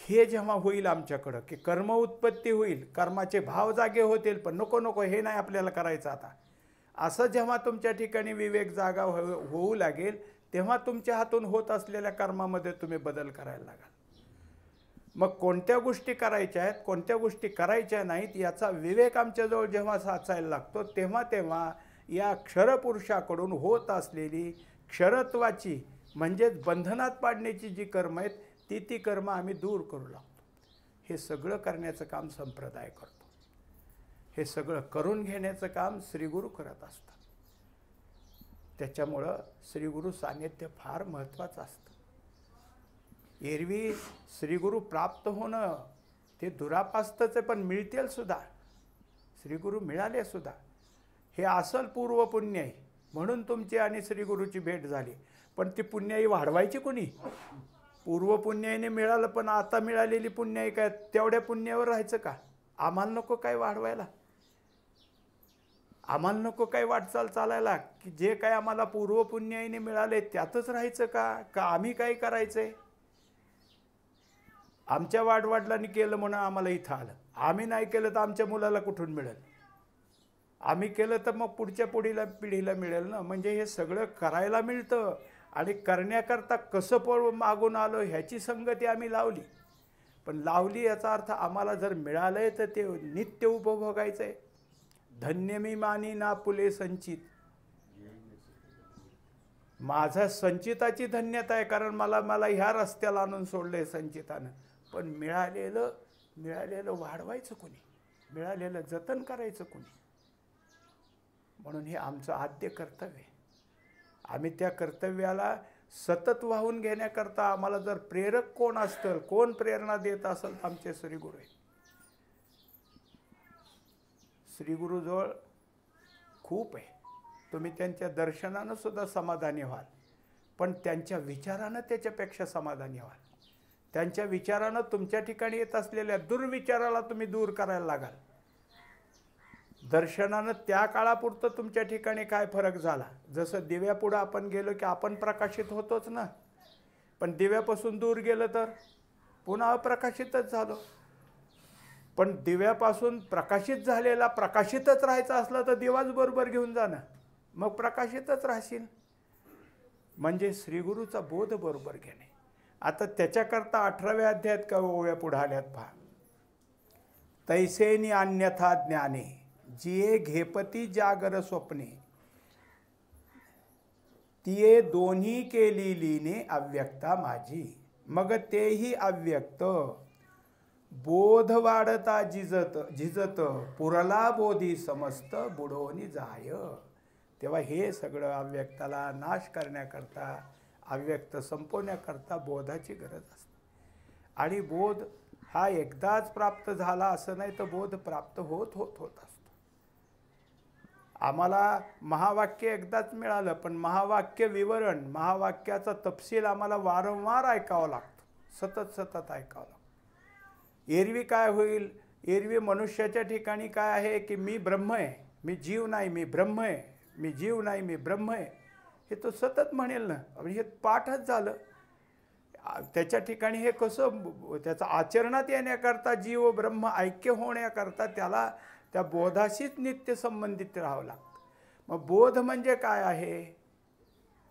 हे जेव्हा होईल आमच्याकडं की कर्म उत्पत्ती होईल, कर्माचे भाव जागे होतील, पण नको नको हे नाही आपल्याला करायचं आता, असं जेव्हा तुमच्या ठिकाणी विवेक जागा होऊ लागेल तेव्हा तुमच्या हातून होत असलेल्या कर्मामध्ये तुम्ही बदल करायला लागाल. मग कोणत्या गोष्टी करायच्या आहेत कोणत्या गोष्टी करायच्या नाहीत याचा विवेक आमच्याजवळ जेव्हा साचायला लागतो तेव्हा तेव्हा या क्षरपुरुषाकडून होत असलेली क्षरत्वाची म्हणजेच बंधनात पाडण्याची जी कर्म आहेत ती कर्म आम्ही दूर करू लागतो. हे सगळं करण्याचं काम संप्रदाय करतो. हे सगळं करून घेण्याचं काम श्रीगुरू करत असतात. त्याच्यामुळं श्रीगुरू सान्निध्य फार महत्त्वाचं असतं. एरवी श्रीगुरु प्राप्त होणं ते दुरापास्तच आहे, पण मिळतील सुद्धा. श्रीगुरु मिळाले सुद्धा. हे असल पूर्वपुण्य आहे म्हणून तुमची आणि श्रीगुरूची भेट झाली. पण ती पुण्याई वाढवायची कोणी? पूर्वपुण्याईने मिळालं, पण आता मिळालेली पुण्याई काय तेवढ्या पुण्यावर राहायचं का? आम्हाला नको काय वाढवायला? आम्हाला नको काय वाटचाल चालायला? की जे काय आम्हाला पूर्वपुण्याईने मिळाले त्यातच राहायचं का आम्ही काय करायचंय? आमच्या वाडवडिलांनी केलं म्हणून आम्हाला इथं आलं. आम्ही नाही केलं तर आमच्या मुलाला कुठून मिळेल? आम्ही केलं तर मग पुढच्या पिढीला मिळेल ना. म्हणजे हे सगळं करायला मिळतं आणि करण्याकरता कसं मागून आलो ह्याची संगती आम्ही लावली. पण लावली याचा अर्थ आम्हाला जर मिळालंय तर ते नित्य उपभोगायचं आहे. धन्य मी मानी ना पुले संचित. माझा संचिताची धन्यता आहे, कारण मला ह्या रस्त्याला आणून सोडलंय संचितानं. पण मिळालेलं वाढवायचं कोणी? मिळालेलं जतन करायचं कोणी? म्हणून हे आमचं आद्य कर्तव्य आहे. आम्ही त्या कर्तव्याला सतत वाहून घेण्याकरता आम्हाला जर प्रेरक कोण असतं, कोण प्रेरणा देत असेल तर आमचे श्रीगुरू आहे. श्रीगुरूजवळ खूप आहे. तुम्ही त्यांच्या दर्शनानं सुद्धा समाधानी व्हाल, पण त्यांच्या विचारानं त्याच्यापेक्षा समाधानी व्हाल. त्यांच्या विचारानं तुमच्या ठिकाणी येत असलेल्या दुर्विचाराला तुम्ही दूर करायला लागाल. दर्शनानं त्या काळापुरतं तुमच्या ठिकाणी काय फरक झाला? जसं दिव्यापुढं आपण गेलो की आपण प्रकाशित होतोच ना, पण दिव्यापासून दूर गेलं तर पुन्हा अप्रकाशितच झालो. पण दिव्यापासून प्रकाशित झालेला प्रकाशितच राहायचा असला तर दिवाच बरोबर घेऊन जा ना, मग प्रकाशितच राहशील. म्हणजे श्रीगुरूचा बोध बरोबर घेणे. आता त्याच्याकरता 18व्या अध्यायात का ओव्या पुढे आल्यात पहा. तैसेनी अन्यथा ज्ञाने जिये घेपती जागर स्वप्ने तिये दोन्ही केली लीने अव्यक्ता माझी. मग तेही अव्यक्त बोध वाढता झिजत पुरला बोधी समस्त बुडवणी जाय. तेव्हा हे सगळं अव्यक्ताला नाश करण्याकरता, अव्यक्त संपवण्याकरता बोधाची गरज असते. आणि बोध हा एकदाच प्राप्त झाला असं नाही, तर बोध प्राप्त होत असतो. आम्हाला महावाक्य एकदाच मिळालं, पण महावाक्य विवरण, महावाक्याचा तपशील आम्हाला वारंवार ऐकावं लागतं, सतत ऐकावं लागतं. एरवी काय होईल? एरवी मनुष्याच्या ठिकाणी काय आहे की मी ब्रह्म आहे, मी जीव नाही, मी ब्रह्म आहे, मी जीव नाही, मी ब्रह्म आहे, हे तो सतत म्हणेल ना. हे पाठच झालं. त्याच्या ठिकाणी हे कसं त्याचं आचरणात येण्याकरता, जीव ब्रह्म ऐक्य होण्याकरता त्याला त्या बोधाशीच नित्य संबंधित राहावं लागतं. मग बोध म्हणजे काय आहे?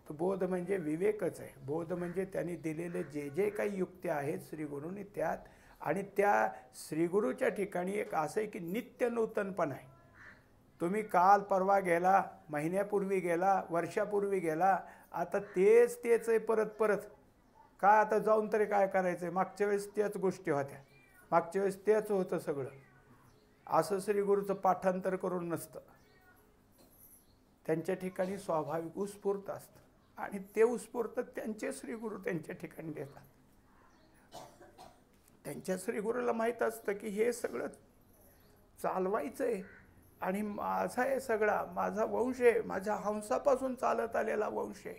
तर बोध म्हणजे विवेकच आहे. बोध म्हणजे त्यांनी दिलेले जे काही युक्त्या आहेत श्रीगुरूंनी त्यात, आणि त्या श्रीगुरूच्या ठिकाणी एक असं आहे की नित्य नूतनपण आहे. तुम्ही काल परवा गेला, महिन्यापूर्वी गेला, वर्षापूर्वी गेला, आता तेच आहे परत. काय आता जाऊन तरी काय करायचं आहे? मागच्या वेळेस त्याच गोष्टी होत्या, मागच्या वेळेस तेच होतं सगळं. असं श्रीगुरूचं पाठांतर करून नसतं. त्यांच्या ठिकाणी स्वाभाविक उत्स्फूर्त असतं, आणि ते उत्स्फूर्त त्यांचे श्रीगुरू त्यांच्या ठिकाणी देतात. त्यांच्या श्रीगुरूला माहीत असतं की हे सगळं चालवायचं आहे, आणि माझा हे सगळा माझा वंश आहे, माझ्या हंसापासून चालत आलेला वंश आहे,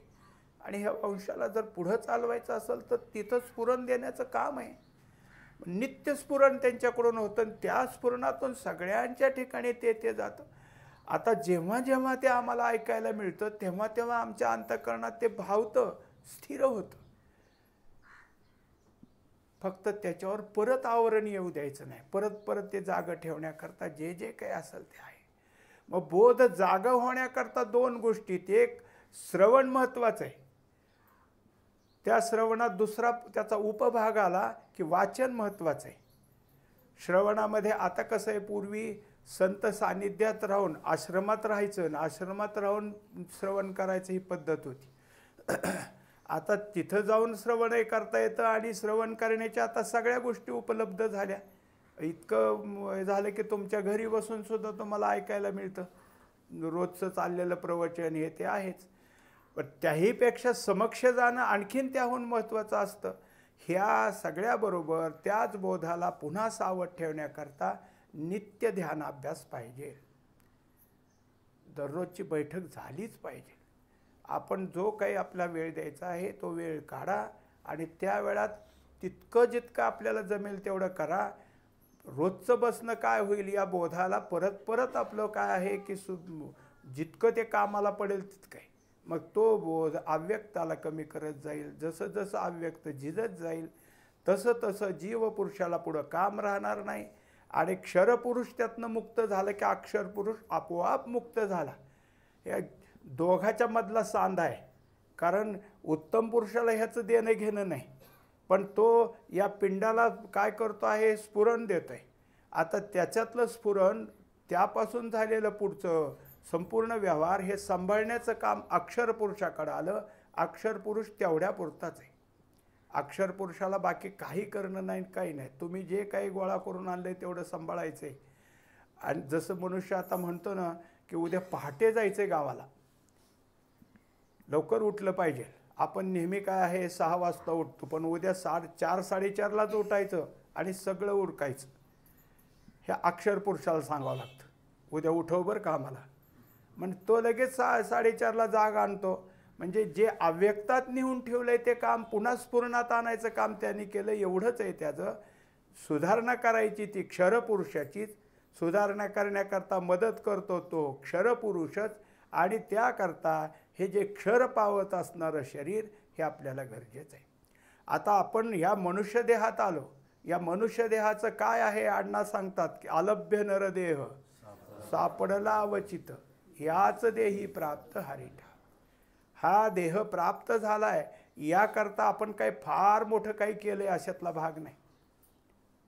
आणि ह्या वंशाला जर पुढं चालवायचं असेल तर तिथं स्फुरण देण्याचं काम आहे. नित्य स्फुरण त्यांच्याकडून होतं, आणि त्या स्फुरणातून सगळ्यांच्या ठिकाणी ते जातं. आता जेव्हा ते आम्हाला ऐकायला मिळतं तेव्हा आमच्या अंतःकरणात ते भावतं, स्थिर होतं. फक्त त्याच्यावर परत आवरण येऊ द्यायचं नाही. परत ते जागं ठेवण्याकरता जे काही असेल ते आहे. मग बोध जागा होण्याकरता दोन गोष्टी. एक श्रवण महत्त्वाचं आहे. त्या श्रवणात दुसरा त्याचा उपभाग आला की वाचन महत्त्वाचं आहे. श्रवणामध्ये आता कसं आहे, पूर्वी संत सानिध्यात राहून आश्रमात राहायचं ना, आश्रमात राहून श्रवण करायचं ही पद्धत होती. आता तिथं जाऊन श्रवणही करता येतं, आणि श्रवण करण्याच्या आता सगळ्या गोष्टी उपलब्ध झाल्या. इतकं झालं की तुमच्या घरी बसून सुद्धा तुम्हाला ऐकायला मिळतं. रोजचं चाललेलं प्रवचन हे आहेच. पण त्याहीपेक्षा समक्ष जाणं आणखीन त्याहून महत्त्वाचं असतं ह्या सगळ्याबरोबर त्याच बोधाला पुन्हा सावध ठेवण्याकरता नित्य ध्यान अभ्यास पाहिजे. दररोजची बैठक झालीच पाहिजे. आपण जो काही आपला वेळ द्यायचा आहे तो वेळ काढा आणि त्या वेळात जितकं आपल्याला जमेल तेवढं करा. रोजचं बसणं काय होईल या बोधाला परत परत आपलं काय आहे की जितकं ते कामाला पडेल तितकं आहे. मग तो बोध अव्यक्ताला कमी करत जाईल. जसं जसं अव्यक्त झिजत जाईल तसं तसं जीव पुरुषाला पुढं काम राहणार नाही. आणि क्षरपुरुष त्यातनं मुक्त झालं की अक्षर पुरुष आपोआप मुक्त झाला. या दोघाच्या मधला सांधा आहे. कारण उत्तम पुरुषाला ह्याचं देणं घेणं नाही, पण तो या पिंडाला काय करतो आहे, स्फुरण देतो आहे. आता त्याच्यातलं स्फुरण त्यापासून झालेलं पुढचं संपूर्ण व्यवहार हे सांभाळण्याचं काम अक्षर पुरुषाकडे आलं. अक्षर पुरुष तेवढ्या पुरताच आहे. अक्षर पुरुषाला बाकी काही करणं नाही, काही नाही. तुम्ही जे काही गोळा करून आणलं आहे तेवढं सांभाळायचं आहे. आणि जसं मनुष्य आता म्हणतो ना की उद्या पहाटे जायचं आहे गावाला, लवकर उठलं पाहिजे. आपण नेहमी काय आहे 6 वाजता उठतो, पण उद्या 4 साडेचारलाच उठायचं आणि सगळं उरकायचं. ह्या अक्षर पुरुषाला सांगावं लागतं, उद्या उठव बरं का आम्हाला. म्हणजे तो लगेच 4:30ला जाग आणतो. म्हणजे जे अव्यक्तात नेऊन ठेवलं आहे ते काम पुन्हा स्फुरणात आणायचं काम त्यांनी केलं. एवढंच आहे त्याचं. सुधारणा करायची ती क्षरपुरुषाचीच. सुधारणा करण्याकरता मदत करतो तो क्षरपुरुषच. आणि त्याकरता हे जे क्षर पावत असणारं शरीर हे आपल्याला गरजेचं आहे. आता आपण ह्या मनुष्यदेहात आलो. या मनुष्यदेहाचं काय आहे, अण्णा सांगतात की अलभ्य नरदेह सापडला अवचित, याच देही प्राप्त हरिठा. हा देह प्राप्त झाला आहे याकरता आपण काही फार मोठं काही केलं आहे अशातला भाग नाही.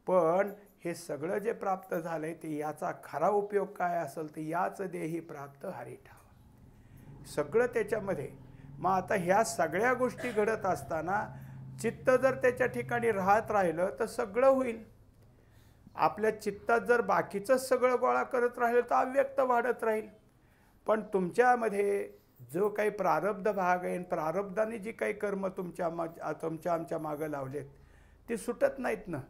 पण हे सगळं जे प्राप्त झालं आहे ते याचा खरा उपयोग काय असेल तर याच देही प्राप्त हरिठा. सगळं त्याच्यामध्ये. मग आता ह्या सगळ्या गोष्टी घडत असताना चित्त जर त्याच्या ठिकाणी राहत राहिलं तर सगळं होईल. आपल्या चित्तात जर बाकीचंच सगळं गोळा करत राहिलं तर अव्यक्त वाढत राहील. पण तुमच्यामध्ये जो काही प्रारब्ध भाग आहे, प्रारब्धाने जी काही कर्म तुमच्या आमच्या मागं लावलेत ती सुटत नाहीत ना.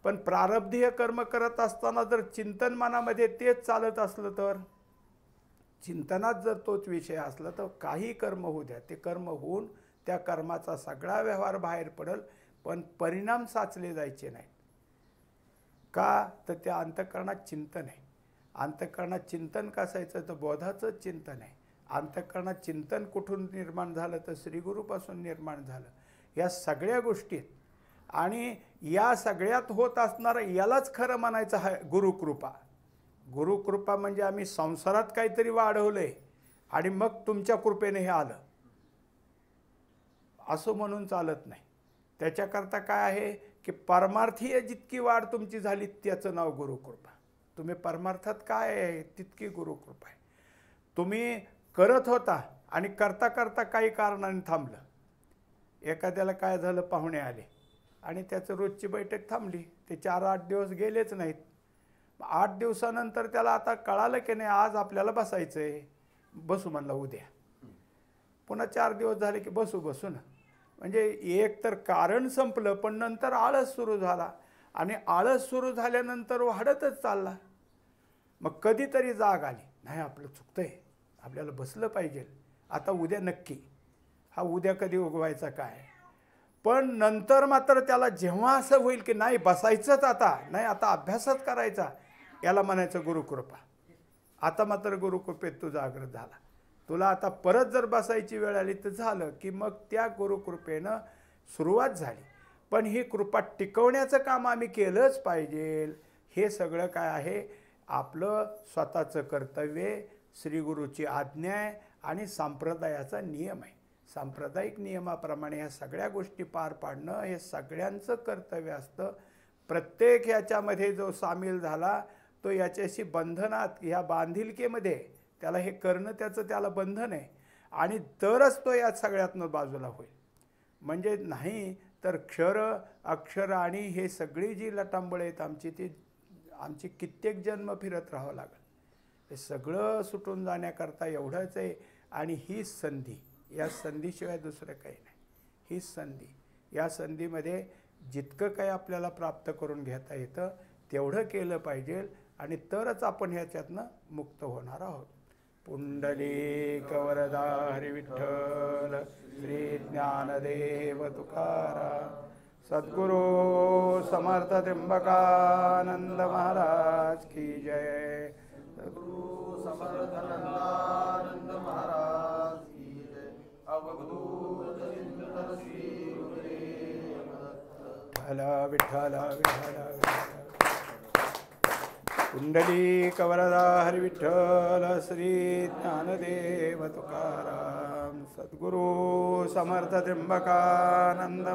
पण प्रारब्धीय कर्म करत असताना जर चिंतन मनामध्ये तेच चालत असलं तर, चिंतनात जर तोच विषय असला तर काही कर्म होऊ द्या, ते कर्म होऊन त्या कर्माचा सगळा व्यवहार बाहेर पडेल, पण परिणाम साचले जायचे नाहीत. का तर त्या अंतःकरणात चिंतन आहे. अंतःकरणात चिंतन कसायचं तर बोधाचं चिंतन आहे. अंतःकरणात चिंतन कुठून निर्माण झालं तर श्रीगुरूपासून निर्माण झालं. या सगळ्या गोष्टीत आणि या सगळ्यात होत असणारं यालाच खरं म्हणायचं आहे गुरुकृपा. गुरुकृपा म्हणजे आम्ही संसारात काहीतरी वाढवलंय आणि मग तुमच्या कृपेने हे आलं असं म्हणून चालत नाही. त्याच्याकरता काय आहे की परमार्थीय जितकी वाढ तुमची झाली त्याचं नाव गुरुकृपा. तुम्ही परमार्थात काय आहे तितकी गुरुकृपा आहे. तुम्ही करत होता आणि करता करता काही कारणाने थांबलं. एखाद्याला काय झालं, पाहुणे आले आणि त्याचं रोजची बैठक थांबली. ते 4-8 दिवस गेलेच नाहीत. 8 दिवसानंतर त्याला आता कळालं की नाही आज आपल्याला बसायचं आहे. बसू म्हणलं उद्या. पुन्हा 4 दिवस झाले की बसू ना. म्हणजे एक तर कारण संपलं, पण नंतर आळस सुरू झाला आणि आळस सुरू झाल्यानंतर वाढतच चालला. मग कधीतरी जाग आली, नाही आपलं चुकतंय, आपल्याला बसलं पाहिजे, आता उद्या नक्की. हा उद्या कधी उगवायचा काय. पण नंतर मात्र त्याला जेव्हा असं होईल की नाही बसायचंच आता, नाही आता अभ्यासच करायचा, याला म्हणायचं गुरुकृपा. आता मात्र गुरुकृपेत तू जागृत झाला. तुला आता परत जर बसायची वेळ आली तर झालं की मग त्या गुरुकृपेनं सुरुवात झाली. पण ही कृपा टिकवण्याचं काम आम्ही केलंच पाहिजे. हे सगळं काय आहे आपलं स्वतःचं कर्तव्य, श्रीगुरूची आज्ञा आहे आणि संप्रदायाचा नियम आहे. सांप्रदायिक नियमाप्रमाणे ह्या सगळ्या गोष्टी पार पाडणं हे सगळ्यांचं कर्तव्य असतं. प्रत्येक ह्याच्यामध्ये जो सामील झाला तो याच्याशी बंधनात, ह्या बांधिलकीमध्ये त्याला हे करणं त्याला बंधन आहे आणि तरच तो या सगळ्यातनं बाजूला होईल. म्हणजे नाही तर क्षर अक्षर आणि हे सगळी जी लटांबळ आहेत आमची, ती आमची कित्येक जन्म फिरत राहावं लागेल. हे सगळं सुटून जाण्याकरता एवढंच आहे. आणि ही संधी, या संधीशिवाय दुसरं काही नाही. ही संधी या संधीमध्ये जितकं काही आपल्याला प्राप्त करून घेता येतं तेवढं केलं पाहिजे आणि तरच आपण ह्याच्यातनं मुक्त होणार आहोत. पुंडलिक वरदा हरी विठ्ठल श्री ज्ञानदेव तुकाराम सद्गुरु समर्थ त्र्यंबकानंद महाराज की जय.
सद्गुरु समर्थ नंदानंद महाराज की जय. अवधूत चिंतन श्री गुरुदेव दत्त.
विठ्ठल विठ्ठल विठ्ठल. पुंडलिक वरदा हरी विठ्ठल श्री ज्ञानदेव तुकाराम सद्गुरु समर्थ त्र्यंबकानंद